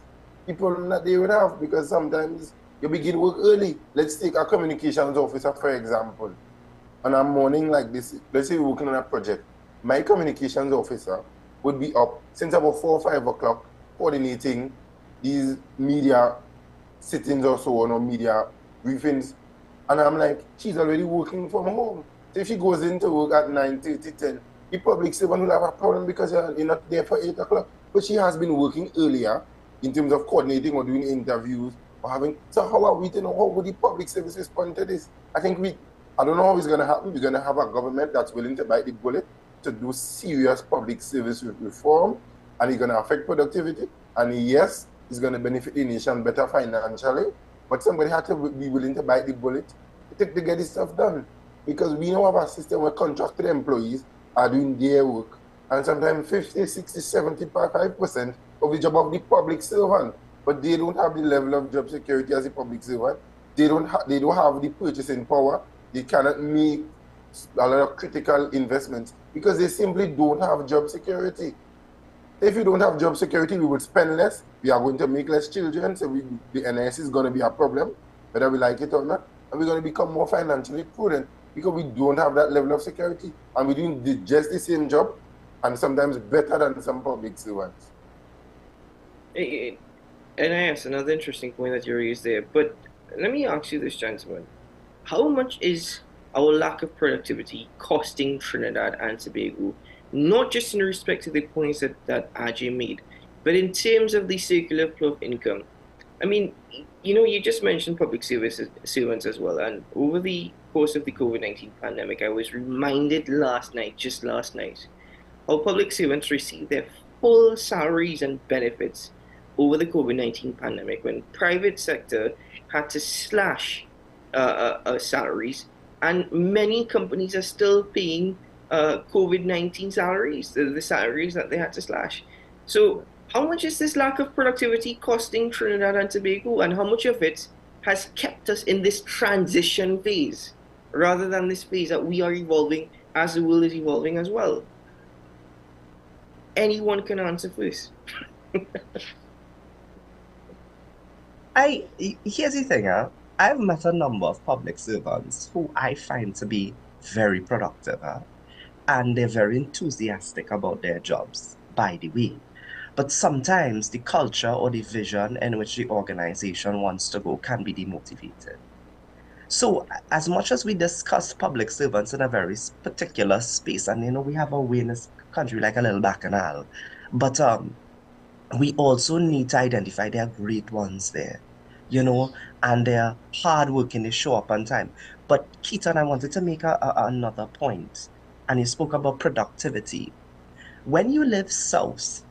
The problem that they would have, because sometimes you begin work early. Let's take a communications officer, for example. On a morning like this, let's say we're working on a project. My communications officer would be up since about 4 or 5 o'clock coordinating these media sittings or so on, or media briefings. And I'm like, she's already working from home. So if she goes into work at 9:30, 10, the public servant will have a problem because you're not there for 8 o'clock. But she has been working earlier in terms of coordinating or doing interviews or having. So how are we to know how would the public service respond to this? I don't know how it's going to happen. We're going to have a government that's willing to bite the bullet to do serious public service reform, and it's going to affect productivity. And yes, it's going to benefit the nation better financially, but somebody had to be willing to bite the bullet to get this stuff done. Because we know of a system where contracted employees are doing their work, and sometimes 50, 60, 75% of the job of the public servant, but they don't have the level of job security as a public servant. They don't have the purchasing power. They cannot make a lot of critical investments because they simply don't have job security. If you don't have job security, we will spend less. We are going to make less children, so the NS is going to be a problem, whether we like it or not. And we're going to become more financially prudent because we don't have that level of security. And we're doing just the same job, and sometimes better than some public servants. And yes, another interesting point that you raised there. But let me ask you this, gentlemen. How much is our lack of productivity costing Trinidad and Tobago, not just in respect to the points that Ajay made, but in terms of the circular flow of income? I mean, you just mentioned public servants as well, and over the course of the COVID-19 pandemic, I was reminded just last night, how public servants received their full salaries and benefits over the COVID-19 pandemic when private sector had to slash salaries, and many companies are still paying COVID-19 salaries, the salaries that they had to slash. So how much is this lack of productivity costing Trinidad and Tobago, and how much of it has kept us in this transition phase rather than this phase that we are evolving as the world is evolving as well? Anyone can answer first. Here's the thing, I've met a number of public servants who I find to be very productive, and they're very enthusiastic about their jobs, by the way. But sometimes the culture or the vision in which the organization wants to go can be demotivated. So as much as we discuss public servants in a very particular space, and we have a way in this country like a little bacchanal, but we also need to identify there are great ones there, and they're hardworking, they show up on time. But Keaton, I wanted to make another point, and you spoke about productivity. When you live south,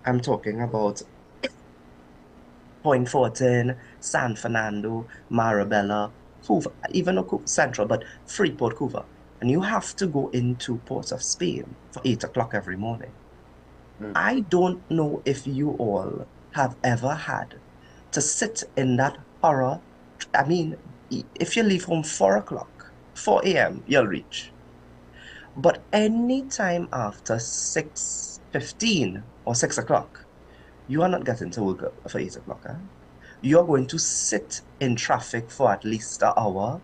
I'm talking about Point Fortin, San Fernando, Marabella, Hoover, even Central, but Freeport, Hoover, and you have to go into Port of Spain for 8 o'clock every morning. I don't know if you all have ever had to sit in that horror. I mean, if you leave home 4 a.m., you'll reach. But any time after 6:15 or 6 o'clock, you are not getting to work for 8 o'clock. You're going to sit in traffic for at least an hour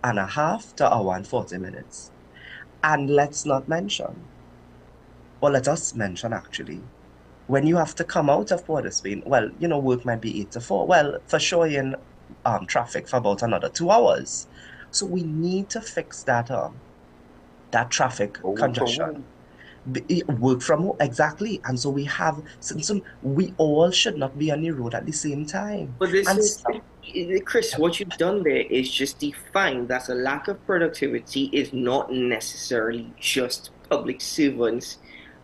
and a half to an hour and 40 minutes. And let's not mention, or let us mention actually, when you have to come out of Port of Spain, well, work might be 8 to 4. Well, for sure you're in traffic for about another 2 hours. So we need to fix that traffic congestion. Work from home, exactly. And so we all should not be on the road at the same time. But Chris, what you've done there is just define that a lack of productivity is not necessarily just public servants,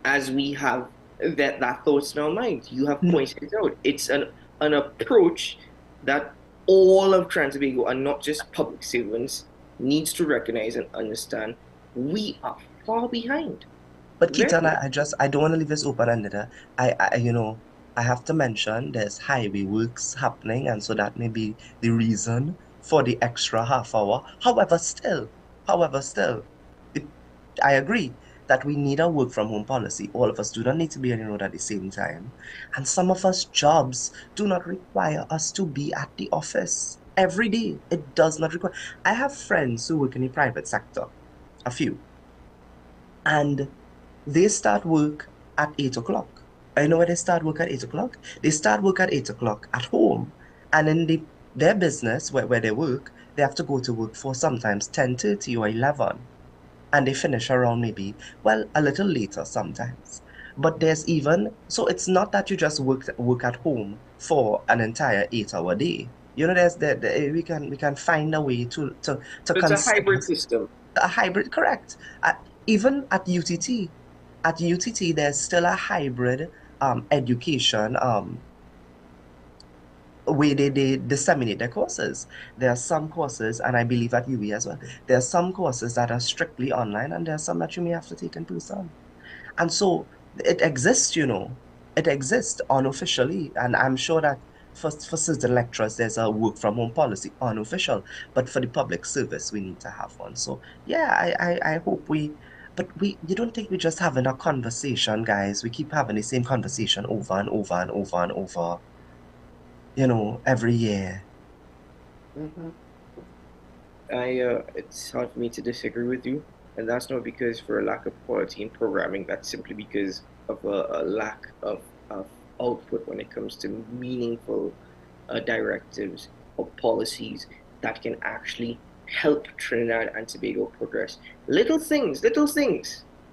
as we have that thoughts in our mind. You have pointed it out. It's an approach that all of Trinidad and Tobago, and not just public servants, needs to recognize and understand. We are far behind. But Keaton, I don't want to leave this open-ended. I have to mention there's highway works happening, and so that may be the reason for the extra half hour. However, still, I agree that we need a work-from-home policy. All of us do not need to be on the road at the same time. And some of us jobs do not require us to be at the office every day. It does not require. I have friends who work in the private sector, a few, and they start work at 8 o'clock. I know where they start work at 8 o'clock. They start work at 8 o'clock at home. And in their business, where they work, they have to go to work for sometimes 10:30 or 11. And they finish around maybe, a little later sometimes. But so it's not that you just work at home for an entire 8-hour day. You know, we can find a way to It's a hybrid system. A hybrid, correct? Even at UTT, there's still a hybrid education way they disseminate their courses. There are some courses, and I believe at UWI as well, there are some courses that are strictly online, and there are some that you may have to take in person. And so it exists, you know, it exists unofficially, and I'm sure that for certain lecturers there's a work from home policy, unofficial, but for the public service we need to have one. So yeah, I hope you don't think we're just having a conversation, guys? We keep having the same conversation over and over and over and over, you know, every year. It's hard for me to disagree with you, and that's not because for a lack of quality in programming. That's simply because of a lack of output when it comes to meaningful directives or policies that can actually help Trinidad and Tobago progress. Little things,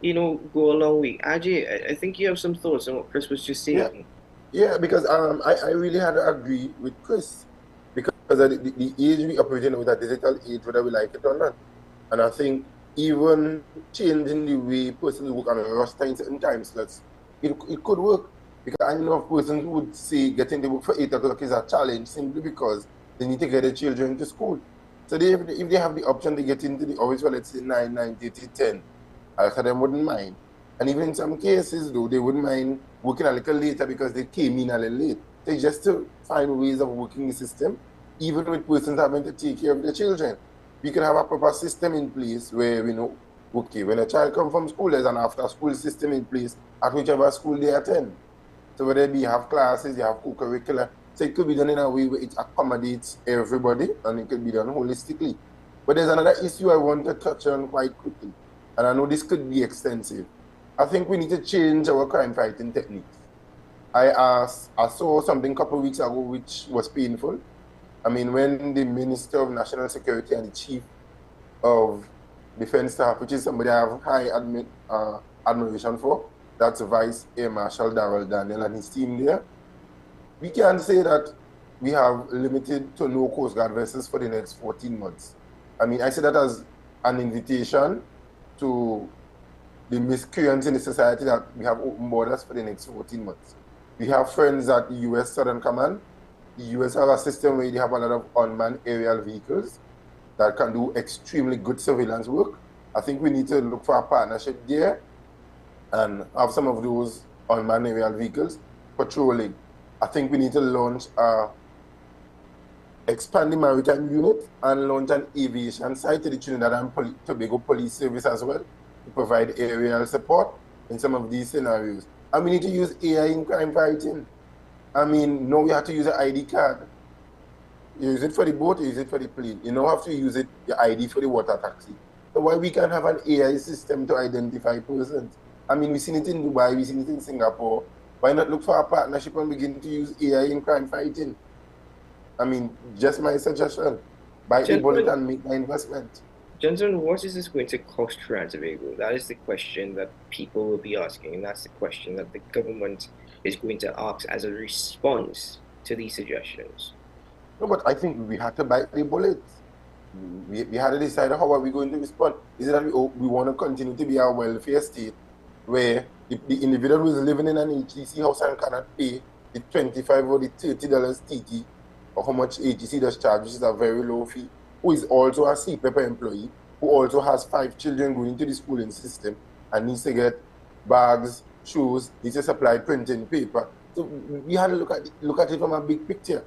you know, go a long way. Ajay, I think you have some thoughts on what Chris was just saying. Yeah, because I really had to agree with Chris, because of the age we operate in with a digital age, whether we like it or not. And I think even changing the way persons work on a roster in certain time slots, it could work. Because I know of persons who would say getting to work for 8 o'clock is a challenge simply because they need to get their children to school. So if they have the option to get into the office for, let's say, 9, 9:30, 10, I thought them wouldn't mind. And even in some cases, though, they wouldn't mind working a little later because they came in a little late. They just to find ways of working the system, even with persons having to take care of their children. We could have a proper system in place where we know, okay, when a child comes from school, there's an after-school system in place at whichever school they attend. So whether you have classes, you have co-curricular, so it could be done in a way where it accommodates everybody, and it could be done holistically. But there's another issue I want to touch on quite quickly, and I know this could be extensive. I think we need to change our crime fighting techniques. I saw something a couple of weeks ago which was painful. I mean, when the Minister of National Security and the Chief of Defense Staff, which is somebody I have high admiration for, that's Vice Air Marshal Darrell Daniel and his team there, we can say that we have limited to no Coast Guard vessels for the next 14 months. I mean, I say that as an invitation to the miscreants in the society that we have open borders for the next 14 months. We have friends at the U.S. Southern Command. The U.S. have a system where they have a lot of unmanned aerial vehicles that can do extremely good surveillance work. I think we need to look for a partnership there and have some of those unmanned aerial vehicles patrolling. I think we need to launch expand the maritime unit and launch an aviation site to the Trinidad and Tobago Police Service as well to provide aerial support in some of these scenarios. And we need to use AI in crime fighting. I mean, no, we have to use an ID card. You use it for the boat, you use it for the plane. You don't have to use the ID for the water taxi. So why we can't have an AI system to identify persons? I mean, we've seen it in Dubai, we've seen it in Singapore. Why not look for a partnership and begin to use AI in crime fighting? I mean, just my suggestion. Buy the bullet and make the investment. Gentlemen, what is this going to cost Trinidad and Tobago? That is the question that people will be asking, and that's the question that the government is going to ask as a response to these suggestions. No, but I think we had to bite the bullet. We had to decide how are we going to respond. Is it that we want to continue to be a welfare state where the individual who is living in an HTC house and cannot pay the $25 or the $30 TT or how much HTC does charge, which is a very low fee, who is also a CPEP employee, who also has 5 children going to the schooling system and needs to get bags, shoes, needs to supply printing paper. So we had to look at it from a big picture.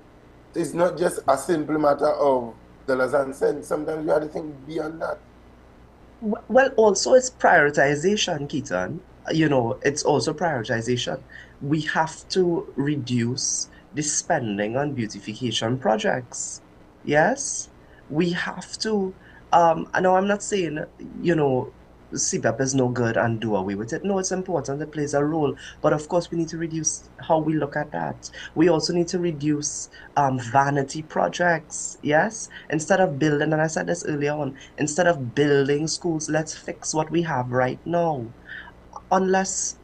So it's not just a simple matter of dollars and cents. Sometimes we have to think beyond that. Well, also it's prioritization, Keaton. You know, it's also prioritization. We have to reduce the spending on beautification projects. Yes? We have to, no, I'm not saying, you know, CPEP is no good and do away with it. No, it's important. It plays a role. But of course, we need to reduce how we look at that. We also need to reduce vanity projects. Yes? Instead of building, and I said this earlier on, instead of building schools, let's fix what we have right now. Unless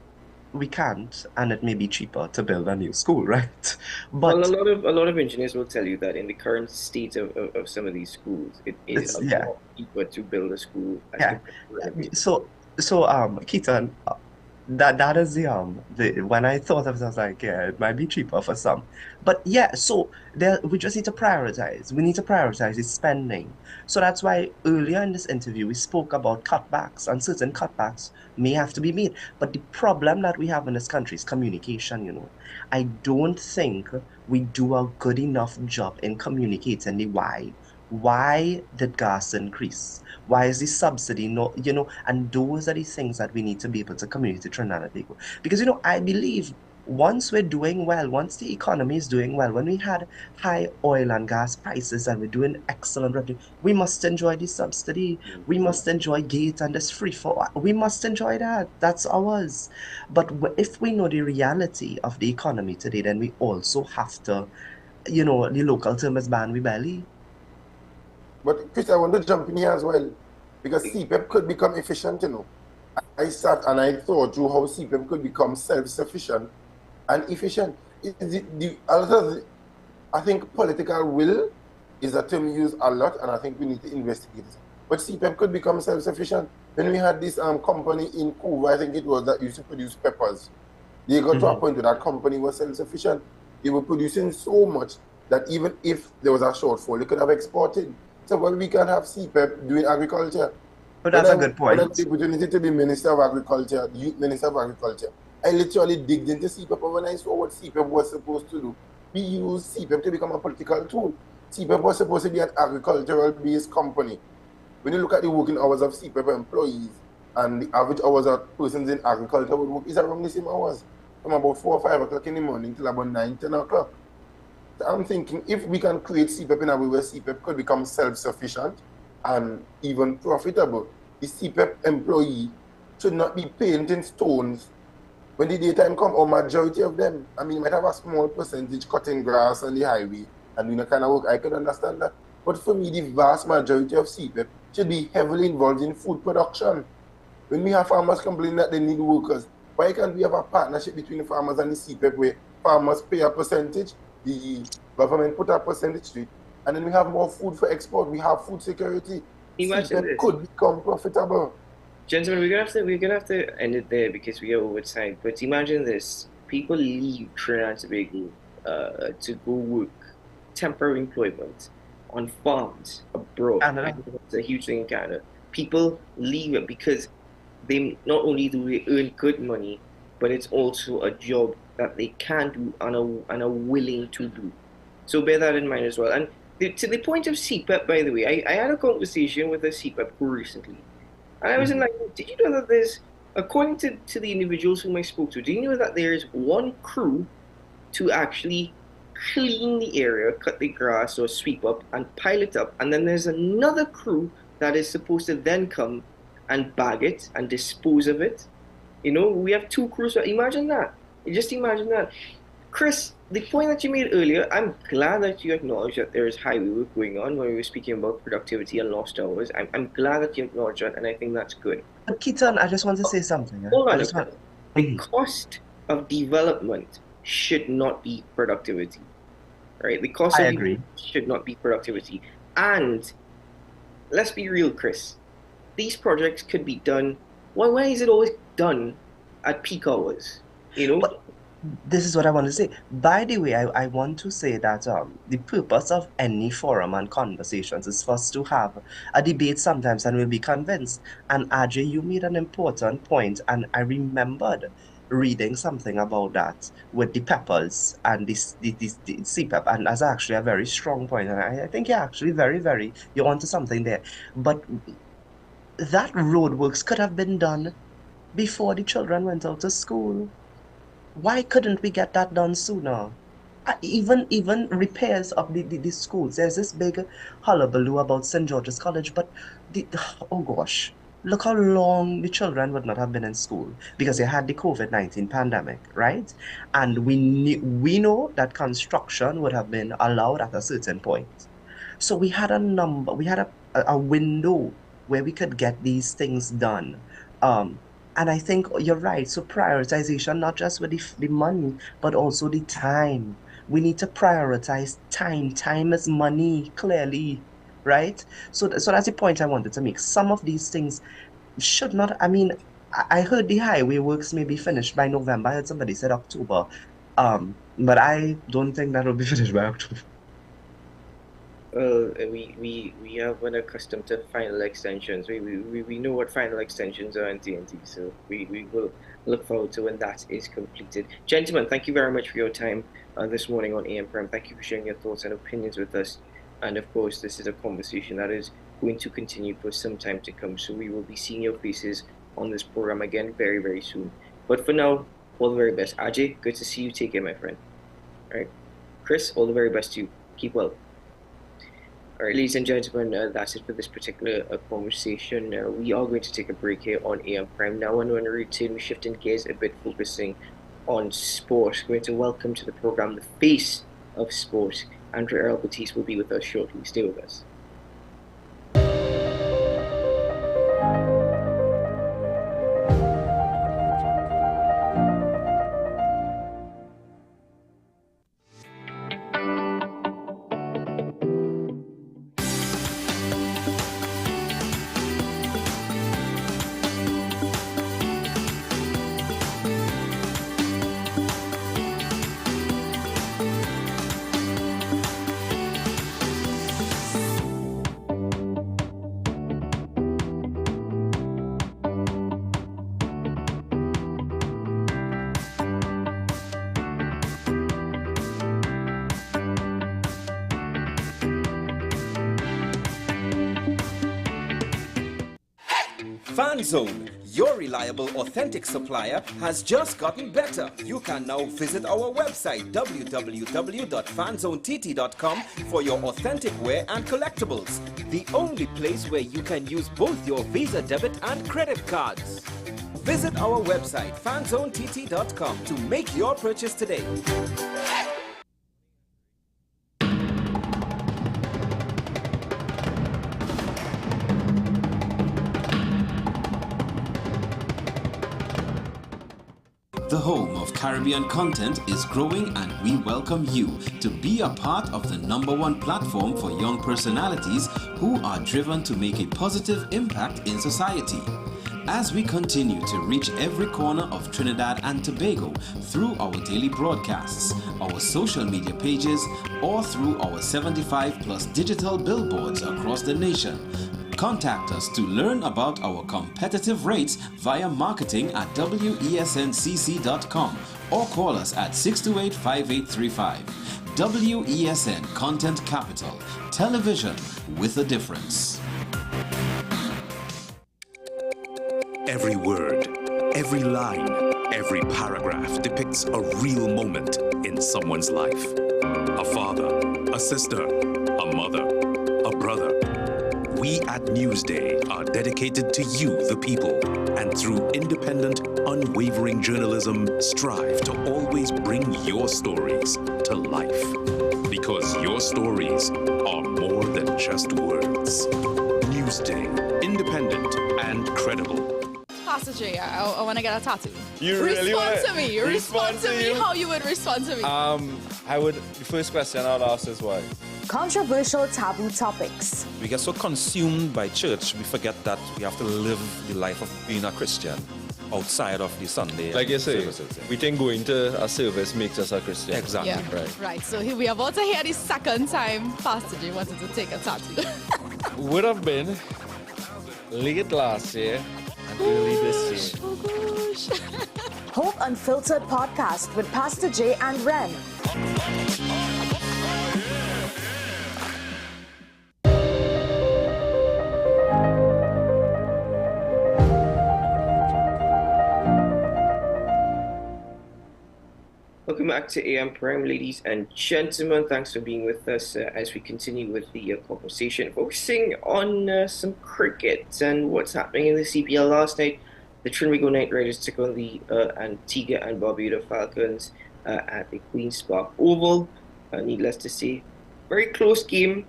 we can't, and it may be cheaper to build a new school, right? Well, But a lot of engineers will tell you that in the current state of some of these schools, it is it's a yeah, lot cheaper to build a school as yeah. compared to renovate. So Keaton, that is the when I thought of it, I was like, yeah, it might be cheaper for some. But yeah, so there we just need to prioritize. We need to prioritize the spending. So that's why earlier in this interview we spoke about cutbacks, and certain cutbacks may have to be made. But the problem that we have in this country is communication, you know. I don't think we do a good enough job in communicating the why. Why did gas increase? Why is the subsidy not, you know, and those are the things that we need to be able to communicate to Trinidad and Tobago. Because, you know, I believe once we're doing well, once the economy is doing well, when we had high oil and gas prices and we're doing excellent revenue, we must enjoy the subsidy. We must enjoy gate and this free for. We must enjoy that. That's ours. But if we know the reality of the economy today, then we also have to, you know, the local term is ban we belly. But Chris, I want to jump in here as well, because CPEP could become efficient, you know. I sat and I thought through how CPEP could become self-sufficient and efficient. I think political will is a term used a lot, and I think we need to investigate it. But CPEP could become self-sufficient. When we had this company in Cuba, I think it was, that used to produce peppers. They got to a point where that company was self-sufficient. They were producing so much that even if there was a shortfall, they could have exported. So well, we can have CPEP doing agriculture. But that's a good point. When I had the opportunity to be Minister of Agriculture, Youth Minister of Agriculture, I literally digged into CPEP, and when I saw what CPEP was supposed to do, we used CPEP to become a political tool. CPEP was supposed to be an agricultural-based company. When you look at the working hours of CPEP employees and the average hours that persons in agriculture would work, is around the same hours, from about 4 or 5 o'clock in the morning till about 9, 10 o'clock. So I'm thinking if we can create CPEP in a way where CPEP could become self-sufficient and even profitable, the CPEP employee should not be painting stones when the daytime come, or majority of them. I mean, you might have a small percentage cutting grass on the highway and doing a kind of work. I can understand that. But for me, the vast majority of CPEP should be heavily involved in food production. When we have farmers complaining that they need workers, why can't we have a partnership between the farmers and the CPEP where farmers pay a percentage, the government put a percentage to it, and then we have more food for export, we have food security. CPEP could become profitable. Gentlemen, we're gonna have to end it there because we are over time. But imagine this: people leave Trinidad and Tobago to go work temporary employment on farms abroad. I think that's a huge thing in Canada. People leave it because they not only do they earn good money, but it's also a job that they can do and are willing to do. So bear that in mind as well. And to the point of CPEP, by the way, I had a conversation with a CPEP crew recently. And I was like, did you know that there's, according to the individuals whom I spoke to, do you know that there's one crew to actually clean the area, cut the grass or sweep up and pile it up, and then there's another crew that is supposed to then come and bag it and dispose of it? You know, we have two crews. Imagine that. Just imagine that. Chris, the point that you made earlier, I'm glad that you acknowledged that there is highway work going on when we were speaking about productivity and lost hours. I'm glad that you acknowledged that, and I think that's good. But Keaton, I just want to say something. Hold on. The cost of development should not be productivity, right? The cost of development should not be productivity. And let's be real, Chris. These projects could be done. Why is it always done at peak hours? You know? But this is what I want to say. By the way, I want to say that the purpose of any forum and conversations is for us to have a debate sometimes and we'll be convinced. And Ajay, you made an important point, and I remembered reading something about that with the peppers and the CPEP, and that's actually a very strong point. And I think you're actually you're onto something there. But that roadworks could have been done before the children went out to school. Why couldn't we get that done sooner? Even repairs of the schools. There's this big hullabaloo about St. George's College, but oh gosh, look how long the children would not have been in school because they had the COVID-19 pandemic, right? And we know that construction would have been allowed at a certain point. So we had a window where we could get these things done. And I think you're right. So prioritization, not just with the money, but also the time. We need to prioritize time. Time is money, clearly, right? So that's the point I wanted to make. Some of these things should not, I mean, I heard the highway works may be finished by November. I heard somebody said October. But I don't think that will be finished by October. We have been accustomed to final extensions. We know what final extensions are in TNT, so we will look forward to when that is completed. Gentlemen, thank you very much for your time this morning on AM Prime. Thank you for sharing your thoughts and opinions with us. And of course, this is a conversation that is going to continue for some time to come. So we will be seeing your faces on this program again very, very soon. But for now, all the very best. Ajay, good to see you. Take care, my friend. All right. Chris, all the very best to you. Keep well. All right, ladies and gentlemen, that's it for this particular conversation. We are going to take a break here on AM Prime. Now, when we return, we're shifting gears a bit, focusing on sport. We're going to welcome to the program the face of sport. Andrea Earl Batiste will be with us shortly. Stay with us. FanZone, your reliable, authentic supplier, has just gotten better. You can now visit our website www.fanzonett.com for your authentic wear and collectibles. The only place where you can use both your Visa debit and credit cards. Visit our website fanzonett.com to make your purchase today. The home of Caribbean content is growing, and we welcome you to be a part of the #1 platform for young personalities who are driven to make a positive impact in society. As we continue to reach every corner of Trinidad and Tobago through our daily broadcasts, our social media pages, or through our 75+ digital billboards across the nation, contact us to learn about our competitive rates via marketing at wesncc.com or call us at 628-5835. WESN Content Capital, television with a difference. Every word, every line, every paragraph depicts a real moment in someone's life. A father, a sister, a mother, a brother. We at Newsday are dedicated to you, the people, and through independent, unwavering journalism, strive to always bring your stories to life. Because your stories are more than just words. Newsday, independent and credible. Pastor J, I want to get a tattoo. You really want to me. Respond to me how you would respond to me. The first question I would ask is why? Controversial taboo topics. We get so consumed by church, we forget that we have to live the life of being a Christian outside of the Sunday. Like you say, services. we think going to a service makes us a Christian. Exactly. Yeah. Right. So we are about to hear the second time Pastor J wanted to take a tattoo. Would have been late last year and early this year. Oh gosh. Hope Unfiltered podcast with Pastor J and Ren. Welcome back to AM Prime, ladies and gentlemen. Thanks for being with us as we continue with the conversation, focusing on some cricket and what's happening in the CPL last night. The Trinbago Knight Riders took on the Antigua and Barbuda Falcons at the Queen's Park Oval. Needless to say, very close game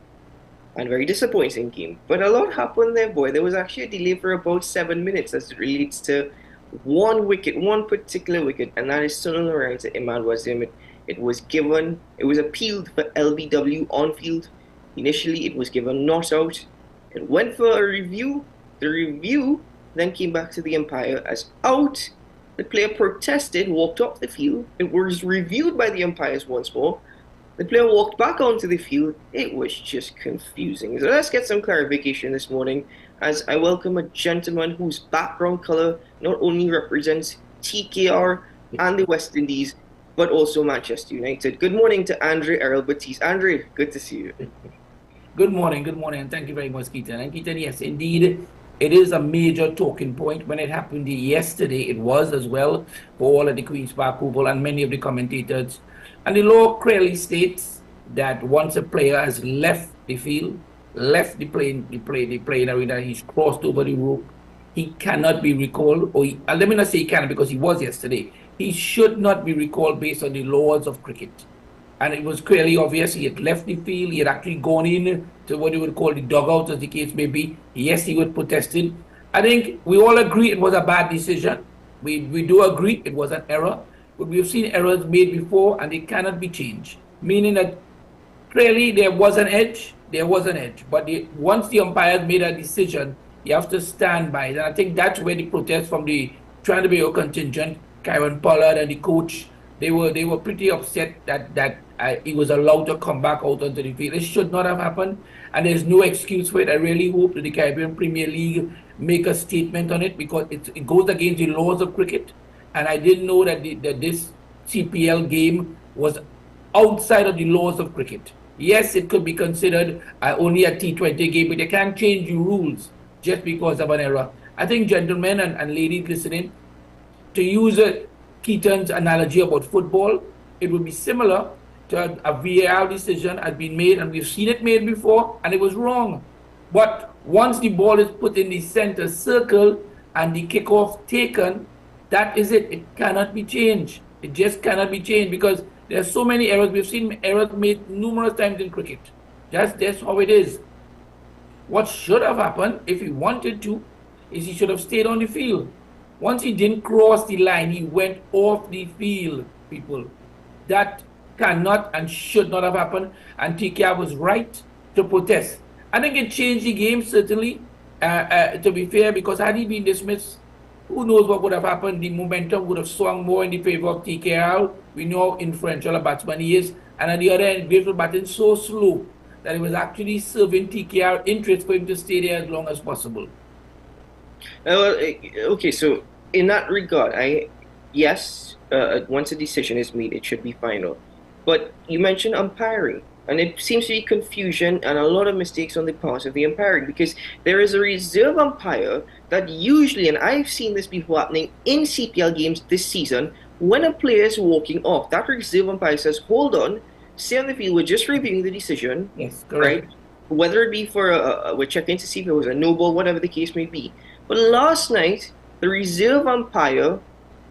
and very disappointing game. But a lot happened there, boy. There was actually a delay for about 7 minutes as it relates to one wicket, one particular wicket, and that is still on the right to Imad Wasim. It was appealed for LBW on field. Initially, it was given not out. It went for a review. The review then came back to the umpire as out. The player protested, walked off the field. It was reviewed by the umpires once more. The player walked back onto the field. It was just confusing. So let's get some clarification this morning as I welcome a gentleman whose background colour not only represents TKR and the West Indies, but also Manchester United. Good morning to Andre Errol Batiste. Andre, good to see you. Good morning, and thank you very much, Keaton. And Keaton, yes, indeed, it is a major talking point. When it happened yesterday, it was as well for all of the Queen's Park Oval and many of the commentators. And the law clearly states that once a player has left the field, left the playing arena, he's crossed over the rope, he cannot be recalled. Or let me not say he cannot because he was yesterday. He should not be recalled based on the laws of cricket. And it was clearly obvious he had left the field, he had actually gone in to what you would call the dugout, as the case may be. Yes, he was protesting. I think we all agree it was a bad decision. We do agree it was an error. But we've seen errors made before and they cannot be changed. Meaning that clearly there was an edge, But once the umpires made a decision, you have to stand by it. And I think that's where the protest from the Trinidad contingent, Kieron Pollard and the coach, they were pretty upset that he was allowed to come back out onto the field. It should not have happened, and there's no excuse for it. I really hope that the Caribbean Premier League make a statement on it because it goes against the laws of cricket. And I didn't know that this CPL game was outside of the laws of cricket. Yes, it could be considered only a T20 game, but they can't change the rules just because of an error. I think, gentlemen and ladies listening, to use Keaton's analogy about football, it would be similar to a VAR decision has been made, and we've seen it made before, and it was wrong. But once the ball is put in the center circle and the kickoff taken, that is it. It cannot be changed. It just cannot be changed because there are so many errors. We've seen errors made numerous times in cricket. That's how it is. What should have happened, if he wanted to, is he should have stayed on the field. Once he didn't cross the line, he went off the field, people. That cannot and should not have happened, and TKR was right to protest. I think it changed the game, certainly, to be fair, because had he been dismissed, who knows what would have happened. The momentum would have swung more in the favor of TKR. We know how influential a batsman he is. And on the other end, Graves was batting so slow that it was actually serving TKR interest for him to stay there as long as possible. Okay, so in that regard, yes, once a decision is made, it should be final. But you mentioned umpiring, and it seems to be confusion and a lot of mistakes on the part of the umpiring because there is a reserve umpire that usually, and I've seen this before happening in CPL games this season, when a player is walking off, that reserve umpire says, hold on, stay on the field, we're just reviewing the decision. Yes, correct. Right? Whether it be for, we're checking to see if it was a no ball, whatever the case may be. But last night, the reserve umpire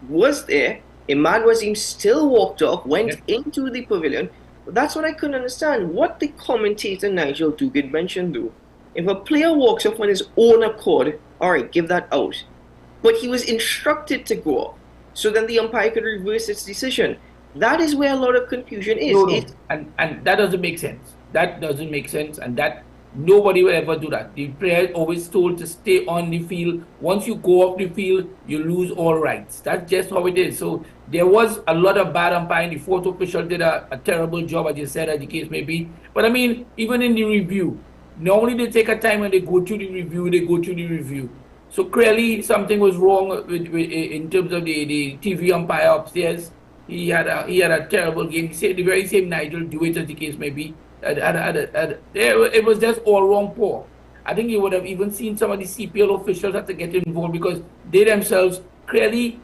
was there. Imad Wasim still walked off, went into the pavilion. But that's what I couldn't understand. What the commentator Nigel Duguid mentioned, though, if a player walks off on his own accord, all right, give that out. But he was instructed to go off, so then the umpire could reverse its decision. That is where a lot of confusion is. No. And that doesn't make sense. That doesn't make sense, and that nobody will ever do that. The player is always told to stay on the field. Once you go off the field, you lose all rights. That's just how it is. So there was a lot of bad umpiring. The fourth official did a terrible job, as you said, as the case may be. But I mean, even in the review, normally they take a time and they go through the review, So clearly something was wrong in terms of the TV umpire upstairs. He had a terrible game. The very same Nigel Dewitt, as the case may be. It was just all wrong, poor. I think you would have even seen some of the CPL officials have to get involved because they themselves clearly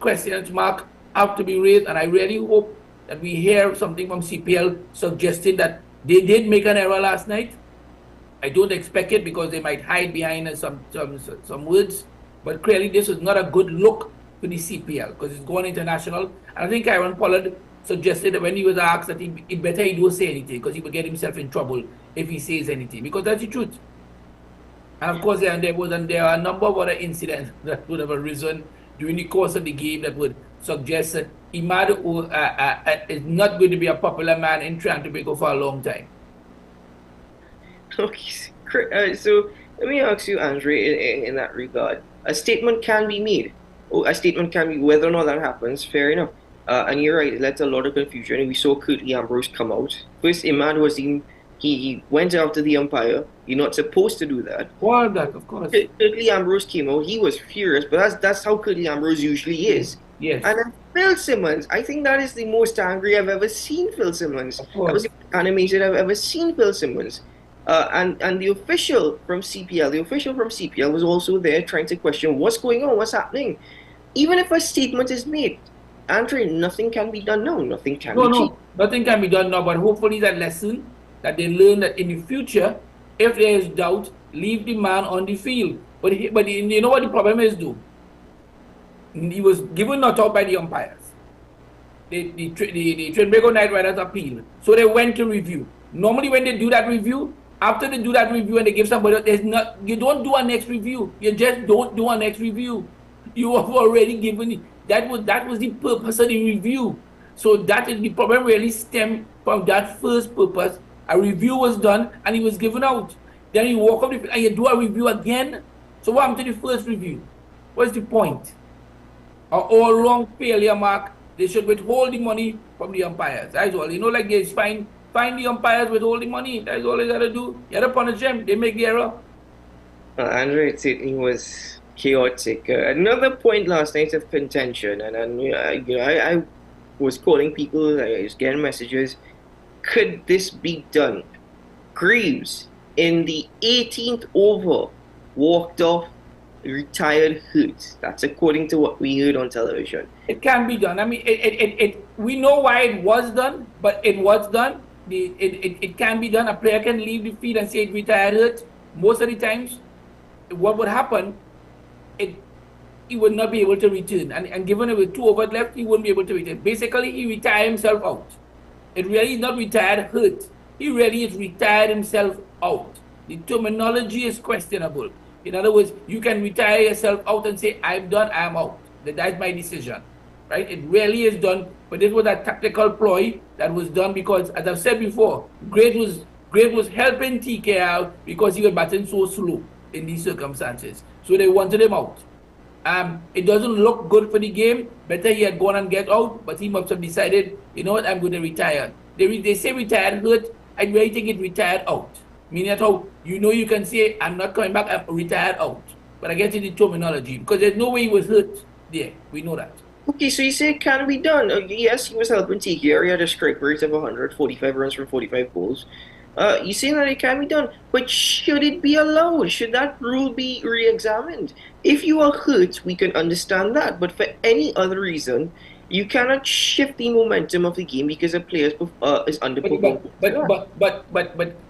questions mark have to be raised, and I really hope that we hear something from CPL suggesting that they did make an error last night. I don't expect it because they might hide behind some words, but clearly this is not a good look for the CPL because it's going international. And I think Kieron Pollard suggested that when he was asked that it better he don't say anything because he would get himself in trouble if he says anything, because that's the truth. And of course, there are a number of other incidents that would have arisen during the course of the game that would suggest that Imad is not going to be a popular man in Trinidad and Tobago for a long time. Okay, so let me ask you, Andre, in that regard. A statement can be made. A statement can be, whether or not that happens, fair enough. And you're right, it led to a lot of confusion. And we saw Curtly Ambrose come out. First, Imad was he went after the umpire. You're not supposed to do that. Well, that, of course. Curtly Ambrose came out. He was furious, but that's how Curtly Ambrose usually is. Yes. And then Phil Simmons, I think that is the most angry I've ever seen Phil Simmons. That was the most animated I've ever seen Phil Simmons. And the official from CPL, was also there trying to question what's going on, what's happening. Even if a statement is made, Andre, nothing can be done now. Nothing can be changed. No, nothing can be done now. But hopefully that lesson that they learn that in the future, if there is doubt, leave the man on the field. But you know what the problem is, though? He was given not out by the umpires. The Trinbago Knight Riders appealed. So they went to review. Normally when they do that review, after they do that review and they give somebody, you don't do a next review. You just don't do a next review. You have already given it. That was the purpose of the review. So that is the problem really stemmed from that first purpose. A review was done and he was given out. Then you walk up the field and you do a review again. So what happened to the first review? What's the point? An all-wrong failure mark. They should withhold the money from the umpires. That's all. You know, like they find the umpires withhold the money. That's all they gotta do. You gotta punish them. They make the error. Andre, it certainly was chaotic. Another point last night of contention, and I was calling people. I was getting messages. Could this be done? Greaves in the 18th over walked off, retired hurt. That's according to what we heard on television. It can be done. I mean, we know why it was done, but it was done. It can be done. A player can leave the field and say it retired hurt. Most of the times, what would happen, he would not be able to return. And given it with 2 overs left, he wouldn't be able to return. Basically, he retired himself out. It really is not retired hurt. He really is retired himself out. The terminology is questionable. In other words, you can retire yourself out and say, I'm done, I'm out. That's my decision. Right? It really is done. But this was a tactical ploy that was done because, as I've said before, Great was helping TK out because he was batting so slow in these circumstances. So they wanted him out. It doesn't look good for the game. Better he had gone and get out, but he must have decided, you know what, I'm going to retire. They say retired hurt. I really think it retired out. Meaning that how you can say, I'm not coming back, I'm retired out. But I get to the terminology because there's no way he was hurt there. We know that. Okay, so you say it can be done. Yes, he was helping TK. He had a strike rate of 145 runs from 45 balls. You say that it can be done, but should it be allowed? Should that rule be re-examined? If you are hurt, we can understand that, but for any other reason, you cannot shift the momentum of the game because a player is underperforming.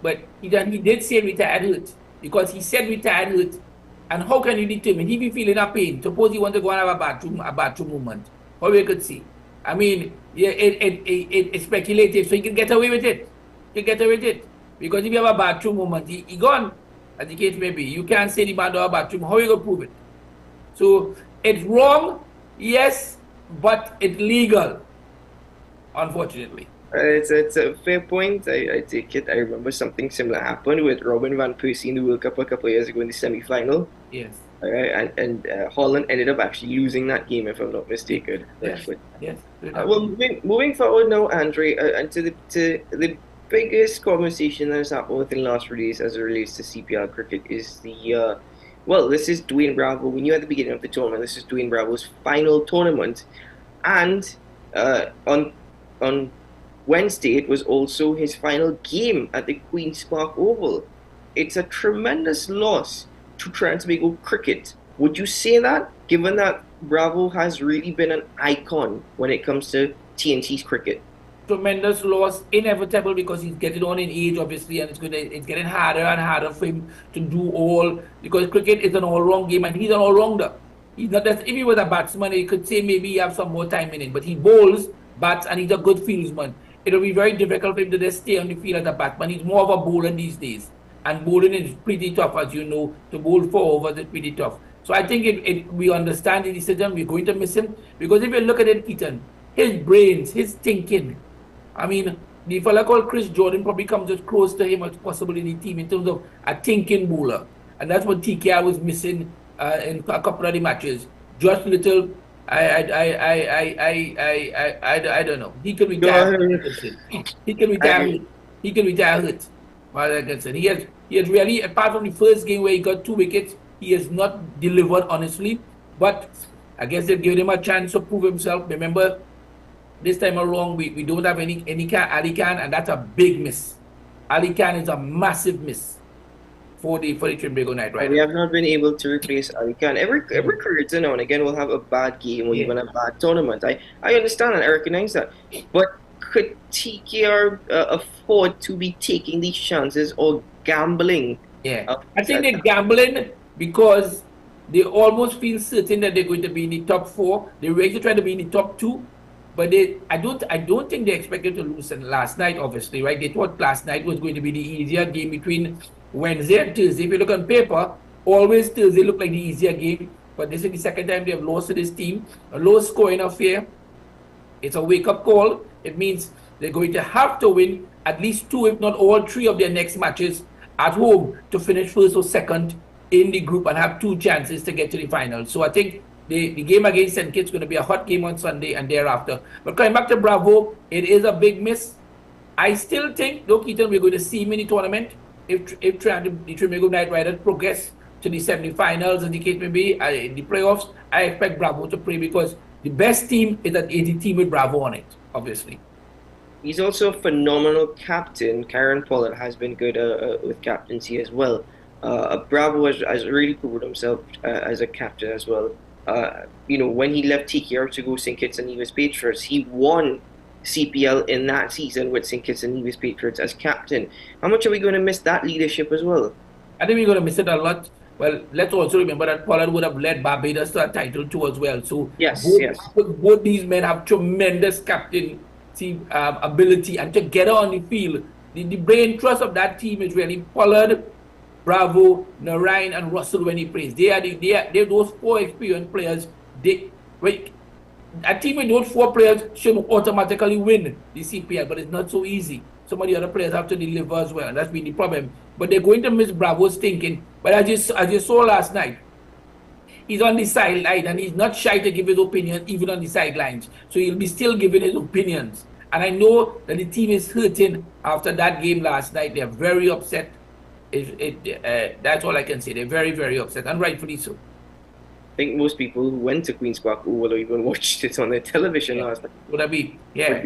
But he did say retired hurt because he said retired hurt. And how can you determine? He be feeling a pain. Suppose he want to go and have a bathroom movement. How you could see? I mean, yeah, it's speculative, so he can get away with it. He can get away with it. Because if you have a bathroom movement, he gone, as the case may be. You can't say the man don't have a bathroom. How you going to prove it? So it's wrong, yes, but it's legal, unfortunately. It's a fair point. I take it. I remember something similar happened with Robin van Persie in the World Cup a couple of years ago in the semi-final. Yes. And Holland ended up actually losing that game, if I'm not mistaken. Yes. Yes. Well, moving forward now, Andre, and to the biggest conversation that has happened within the last release as it relates to CPL cricket is the this is Dwayne Bravo. We knew at the beginning of the tournament this is Dwayne Bravo's final tournament, and on Wednesday it was also his final game at the Queen's Park Oval. It's a tremendous loss to Trinidad and Tobago cricket. Would you say that, given that Bravo has really been an icon when it comes to TNT's cricket? Tremendous loss, inevitable because he's getting on in age, obviously, and it's getting harder and harder for him to do all, because cricket is an all-round game and he's an all-rounder. He's not that, if he was a batsman, he could say maybe he have some more time in it, but he bowls, bats, and he's a good fieldsman. It'll be very difficult for him to just stay on the field as a batsman. He's more of a bowler these days. and bowling is pretty tough, as you know. To bowl 4 overs is pretty tough. So I think we understand the decision. We're going to miss him because if you look at it, Keaton, his brains, his thinking. I mean, the fella called Chris Jordan probably comes as close to him as possible in the team in terms of a thinking bowler, and that's what TKR was missing in a couple of the matches. Josh Little, I don't know. He can retire. He can retire. He can retire hurt. Like I said, he has really, apart from the first game where he got 2 wickets, he has not delivered honestly. But I guess they've given him a chance to prove himself. Remember, this time around we don't have any Ali Khan, and that's a big miss. Ali Khan is a massive miss for the Trinbago Knight Riders. We have not been able to replace Ali Khan. Every career now and again will have a bad game or even a bad tournament. I understand and I recognize that. But could TKR afford to be taking these chances or gambling? Yeah, I think they're gambling because they almost feel certain that they're going to be in the top 4. They're ready to try to be in the top 2. But I don't think they expected to lose last night, obviously, right? They thought last night was going to be the easier game between Wednesday and Thursday. If you look on paper, always Thursday looked like the easier game. But this is the second time they have lost to this team. A low scoring affair. It's a wake-up call. It means they're going to have to win at least 2, if not all 3 of their next matches at home to finish first or second in the group and have 2 chances to get to the final. So I think the game against St. Kitts is going to be a hot game on Sunday and thereafter. But coming back to Bravo, it is a big miss. I still think, though, Keaton, we're going to see him in the tournament if the Trinbago Knight Riders progress to the semi-finals, as the case may be, in the playoffs. I expect Bravo to play because the best team is an 80 team with Bravo on it, obviously. He's also a phenomenal captain. Karen Pollard has been good with captaincy as well. Bravo has really proved himself as a captain as well. When he left TKR to go St. Kitts and Nevis Patriots, he won CPL in that season with St. Kitts and Nevis Patriots as captain. How much are we going to miss that leadership as well? I think we're going to miss it a lot. Well, let's also remember that Pollard would have led Barbados to a title too as well. So both these men have tremendous captaincy ability, and together on the field, the brain trust of that team is really Pollard, Bravo, Narayan, and Russell when he plays. They're those 4 experienced players. A team with those 4 players should automatically win the CPL, but it's not so easy. Some of the other players have to deliver as well, and that's been the problem. But they're going to miss Bravo's thinking. But as you saw last night, he's on the sideline and he's not shy to give his opinion even on the sidelines. So he'll be still giving his opinions. And I know that the team is hurting after that game last night. They're very upset. That's all I can say. They're very, very upset, and rightfully so. I think most people who went to Queen's Park who will even watched it on their television last night. Would that be? Yeah.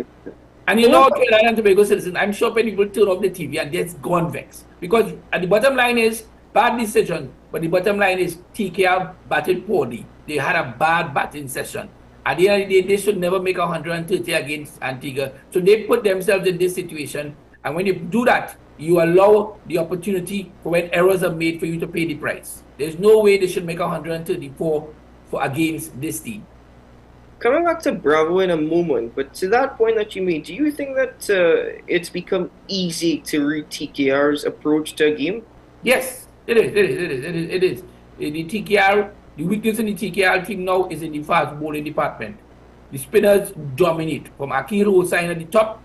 And you know, Trinidad and Tobago citizens, I'm sure when people turn off the TV and they're gone vexed. Because at the bottom line is, bad decision, but the bottom line is TKR batted poorly. They had a bad batting session. At the end of the day, they should never make 130 against Antigua. So they put themselves in this situation. And when you do that, you allow the opportunity for when errors are made for you to pay the price. There's no way they should make 134 against this team. Coming back to Bravo in a moment, but to that point that you made, do you think that it's become easy to read TKR's approach to a game? Yes, it is. The TKR, the weakness in the TKR team now is in the fast bowling department. The spinners dominate from Akil Hossain at the top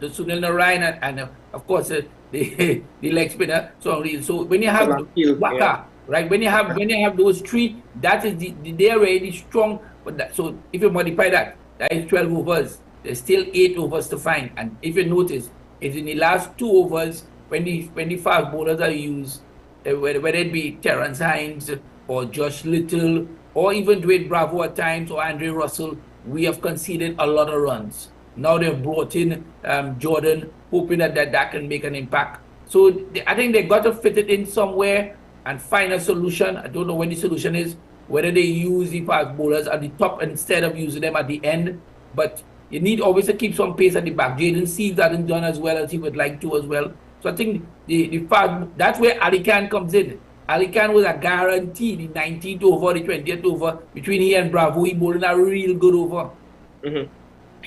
to Sunil Narayan and of course the leg spinner. So when you have Waka, right? When you have those 3, that is they're really strong. But so if you multiply that is 12 overs. There's still 8 overs to find. And if you notice, it's in the last 2 overs when the fast bowlers are used, whether it be Terrence Hines or Josh Little or even Dwayne Bravo at times or Andre Russell, we have conceded a lot of runs. Now they've brought in Jordan, hoping that can make an impact. So I think they got to fit it in somewhere and find a solution. I don't know what the solution is, whether they use the fast bowlers at the top instead of using them at the end. But you need always to keep some pace at the back. Jaden Seeds hasn't done as well as he would like to as well. So I think the fast, that's where Ali Khan comes in. Ali Khan was a guarantee, the 19th over, the 20th over. Between he and Bravo, he bowled a real good over.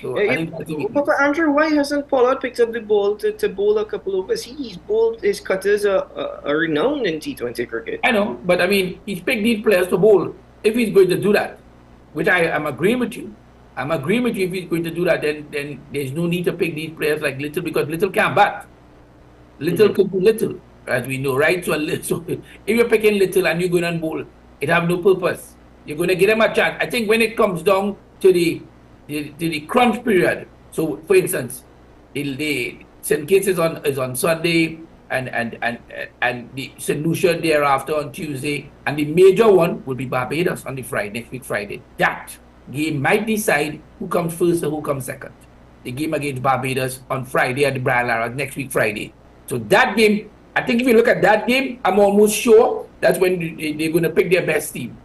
So I think that's a weakness. But for Andrew, why hasn't Pollard picked up the ball to bowl a couple overs? His cutters are renowned in T20 cricket. I know, but I mean, he's picked these players to bowl. If he's going to do that, which I'm agreeing with you. I'm agreeing with you. If he's going to do that, then there's no need to pick these players like Little, because Little can't bat. Little could do Little, as we know, right? So if you're picking Little and you're going to bowl, it have no purpose. You're going to give them a chance. I think when it comes down to the crunch period, so for instance, the St. Kitts is on Sunday, and the St. Lucia thereafter on Tuesday, and the major one will be Barbados on the next week Friday. That game might decide who comes first or who comes second. The game against Barbados on Friday at the Brian Lara next week Friday. So that game, I think if you look at that game, I'm almost sure that's when they're going to pick their best team.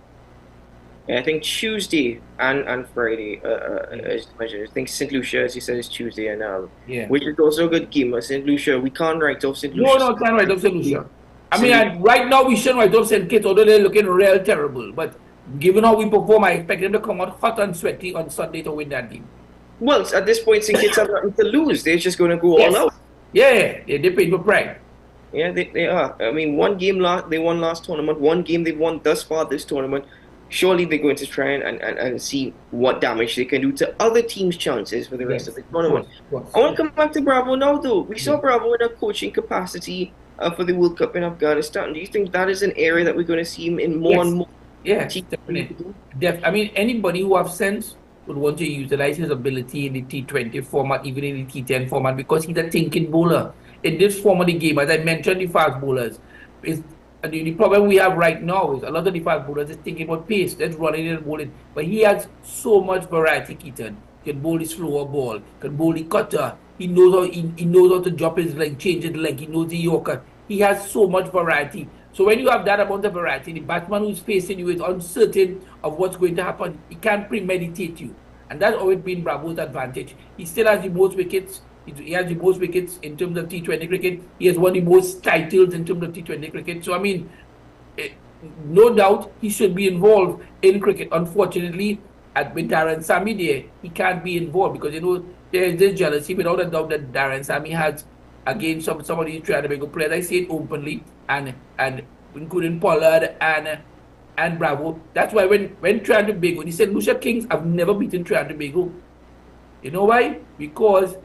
Yeah, I think Tuesday and Friday. I think St. Lucia, as you said, is Tuesday, and which is also a good game. St. Lucia, we can't write off St. Lucia. No, can't write off St. Lucia. I mean, right now we shouldn't write off St. Kitts, although they're looking real terrible. But given how we perform, I expect them to come out hot and sweaty on Sunday to win that game. Well, at this point, St. Kitts have nothing to lose. They're just going to go all out. Yeah, they're paid for pride. Yeah, they are. I mean, one game they won last tournament. One game they've won thus far this tournament. Surely they're going to try and see what damage they can do to other teams' chances for the rest of the tournament. I want to come back to Bravo now, though. We saw Bravo in a coaching capacity for the World Cup in Afghanistan. Do you think that is an area that we're going to see him in more and more? Yeah, definitely. I mean, anybody who have sense would want to utilize his ability in the T20 format, even in the T10 format, because he's a thinking bowler. In this form of the game, as I mentioned, the fast bowlers, the problem we have right now is a lot of the fast bowlers is thinking about pace. Let's run it and bowl it. But he has so much variety, Keaton. He can bowl the slower ball, can bowl the cutter. He knows how to drop his leg, change his leg. He knows the yorker. He has so much variety. So when you have that amount of variety, the batsman who's facing you is uncertain of what's going to happen. He can't premeditate you. And that's always been Bravo's advantage. He still has the most wickets. He has the most wickets in terms of T20 cricket. He has won the most titles in terms of T20 cricket. So, I mean, no doubt he should be involved in cricket. Unfortunately, with Darren Sammy there, he can't be involved because, you know, there's this jealousy without a doubt that Darren Sammy has against some of these Trinidad and Tobago players. I say it openly, and including Pollard and Bravo. That's why when Trinidad and Tobago, the St. Lucia Kings have never beaten Trinidad and Tobago. You know why? Because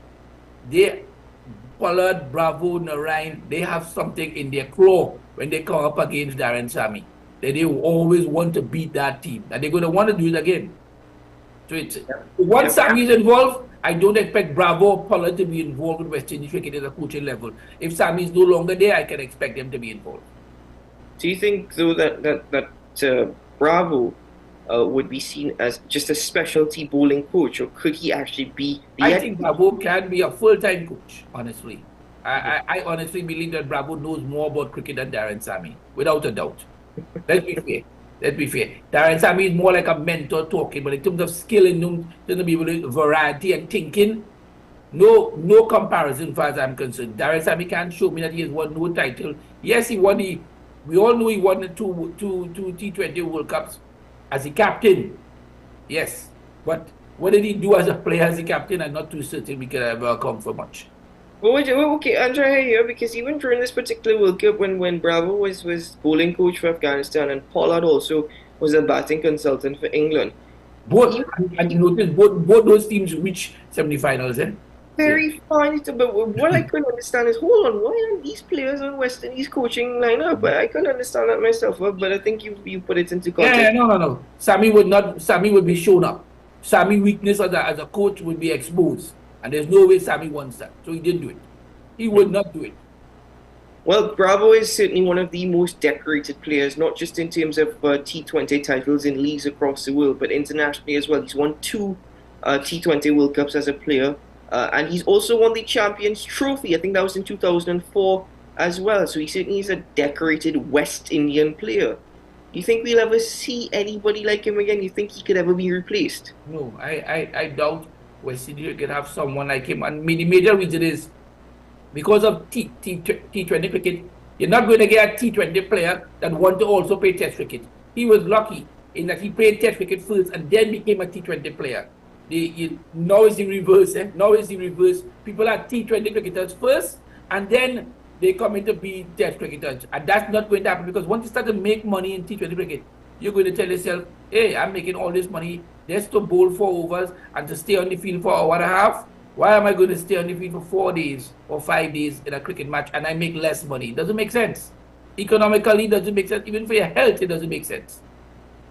Pollard, Bravo, Narayan, they have something in their claw when they come up against Darren Sammy. They will always want to beat that team, and they're going to want to do it again. So once Sammy is involved, I don't expect Bravo or Pollard to be involved with West Indies cricket at a coaching level. If Sammy is no longer there, I can expect them to be involved. Do you think, though, that Bravo would be seen as just a specialty bowling coach, or could he actually be? I think Bravo can be a full-time coach, honestly. I honestly believe that Bravo knows more about cricket than Darren Sammy, without a doubt. Let's be fair. Let's be fair. Darren Sammy is more like a mentor talking, but in terms of skill and variety and thinking, no comparison as far as I'm concerned. Darren Sammy can't show me that he has won no title. Yes, we all know he won the two T20 World Cups as a captain. Yes. But what did he do as a player, as a captain? I'm not too certain we can ever account for much. Well, okay, Andre here, because even during this particular World Cup, when Bravo was bowling coach for Afghanistan and Pollard also was a batting consultant for England. And you notice both those teams reached semi-finals, eh? Very fine, but what I couldn't understand is, hold on, why aren't these players on West Indies coaching lineup? I couldn't understand that myself, but I think you put it into context. Yeah, no. Sammy would be shown up. Sammy's weakness as a coach would be exposed. And there's no way Sammy wants that. So he didn't do it. He would not do it. Well, Bravo is certainly one of the most decorated players, not just in terms of T20 titles in leagues across the world, but internationally as well. He's won 2 T20 World Cups as a player. And he's also won the Champions Trophy. I think that was in 2004 as well. So he certainly is a decorated West Indian player. Do you think we'll ever see anybody like him again? Do you think he could ever be replaced? No, I doubt West Indies could have someone like him. And the major reason is because of T20 cricket, you're not going to get a T20 player that want to also play Test cricket. He was lucky in that he played Test cricket first and then became a T20 player. now it's the reverse. Now it's the reverse. People are T20 cricketers first, and then they come in to be Test cricketers. And that's not going to happen, because once you start to make money in T20 cricket, you're going to tell yourself, hey, I'm making all this money just to bowl 4 overs and to stay on the field for an hour and a half. Why am I going to stay on the field for 4 days or 5 days in a cricket match and I make less money? It doesn't make sense. Economically, it doesn't make sense. Even for your health, it doesn't make sense.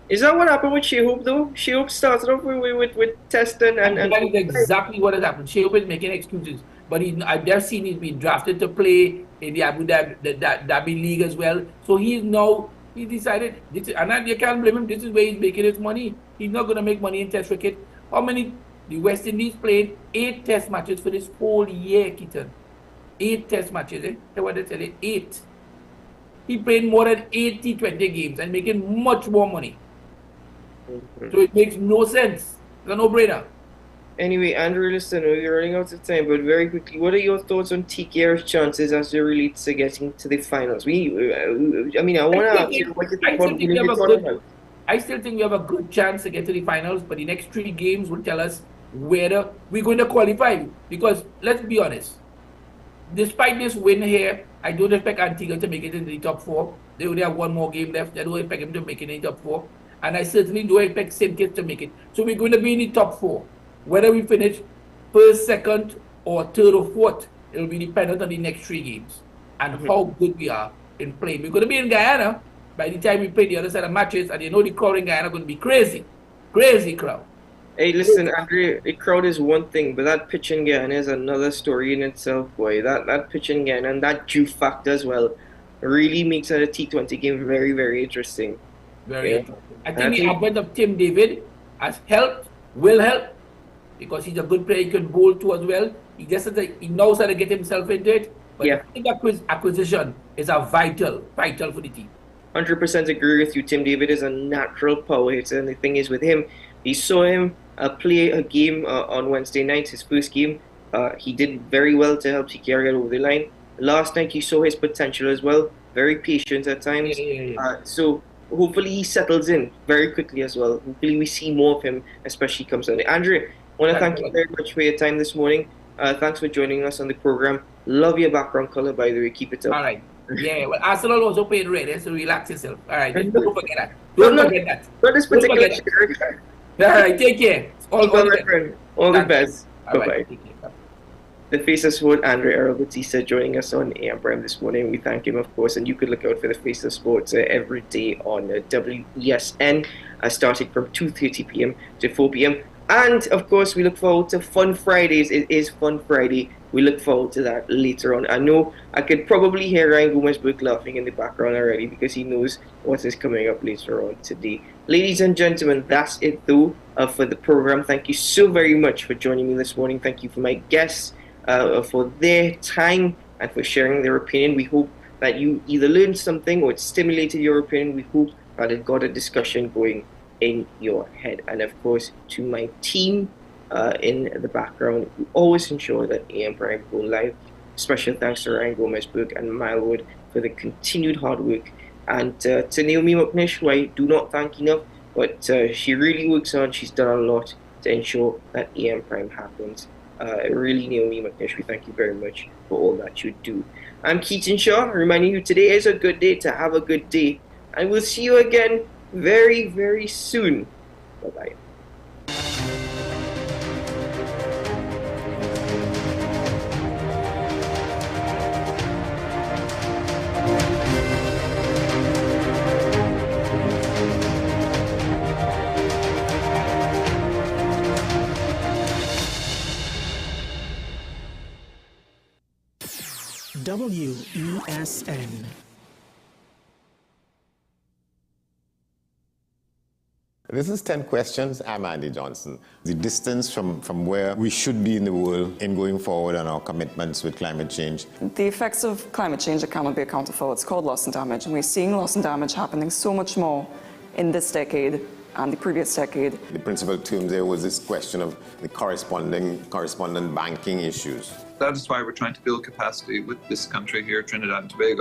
Is that what happened with Shehoop, though? Shehoop started off with testing and that is exactly what has happened. Shehoop is making excuses, but I've just seen he's been drafted to play in the Abu Dhabi League as well. So he decided, and you can't blame him. This is where he's making his money. He's not going to make money in Test cricket. How many? The West Indies played 8 Test matches for this whole year, Keaton. 8 Test matches, eh? That's what they tell you, 8. He played more than 80 T20 games and making much more money. So it makes no sense. It's a no-brainer. Anyway, Andrew, listen, we're running out of time, but very quickly, what are your thoughts on TKR's chances as it relates to getting to the finals? I want to ask you what you think about the tournament. I still think we have a good chance to get to the finals, but the next 3 games will tell us whether we're going to qualify. Because let's be honest, despite this win here, I don't expect Antigua to make it into the top 4. They only have 1 more game left. I don't expect him to make it in the top 4. And I certainly don't expect St. Kitts to make it. So we're going to be in the top 4. Whether we finish 1st, 2nd, or 3rd or 4th, it will be dependent on the next 3 games and how good we are in playing. We're going to be in Guyana by the time we play the other set of matches, and you know the crowd in Guyana is going to be crazy. Crazy crowd. Hey, listen, Andre, the crowd is one thing, but that pitch in Guyana is another story in itself, boy. That pitch in Guyana and that dew factor as well really makes it a T20 game very, very interesting. Very interesting. I think the advent of Tim David has helped, will help, because he's a good player. He can bowl too as well. He knows how to get himself into it. But I think acquisition is a vital for the team. 100% agree with you. Tim David is a natural power hitter, and the thing is with him, we saw him play a game on Wednesday night, his first game. He did very well to help TKR get over the line. Last night, you saw his potential as well. Very patient at times. So hopefully he settles in very quickly as well. Hopefully we see more of him, especially come Sunday. Andrew, I want to thank you very much for your time this morning. Thanks for joining us on the program. Love your background color, by the way. Keep it up. All right. Yeah, well, Arsenal also played red, so relax yourself. All right, don't forget that. Don't forget that. Not this particular All right, take care. All the best. Bye-bye. The Face of Sport, Andre Errol Batista, joining us on AM Prime this morning. We thank him, of course, and you could look out for the Face of Sports every day on WESN, starting from 2:30 p.m. to 4 p.m. And, of course, we look forward to Fun Fridays. It is Fun Friday. We look forward to that later on. I know I could probably hear Ryan Gomez-Burke laughing in the background already because he knows what is coming up later on today. Ladies and gentlemen, that's it, though, for the program. Thank you so very much for joining me this morning. Thank you for my guests, for their time and for sharing their opinion. We hope that you either learned something or it stimulated your opinion. We hope that it got a discussion going in your head. And of course, to my team in the background, who always ensure that AM Prime go live. Special thanks to Ryan Gomez-Burke and Mildwood for the continued hard work. And to Naomi McNish, who I do not thank enough, but she really works on. She's done a lot to ensure that AM Prime happens. Really, Naomi McNish, we thank you very much for all that you do. I'm Keaton Shaw, reminding you today is a good day to have a good day. And we'll see you again very, very soon. Bye-bye. WESN. This is 10 Questions. I'm Andy Johnson. The distance from where we should be in the world in going forward on our commitments with climate change. The effects of climate change that cannot be accounted for. It's called loss and damage, and we're seeing loss and damage happening so much more in this decade and the previous decade. The principal term there was this question of the correspondent banking issues. That is why we're trying to build capacity with this country here, Trinidad and Tobago.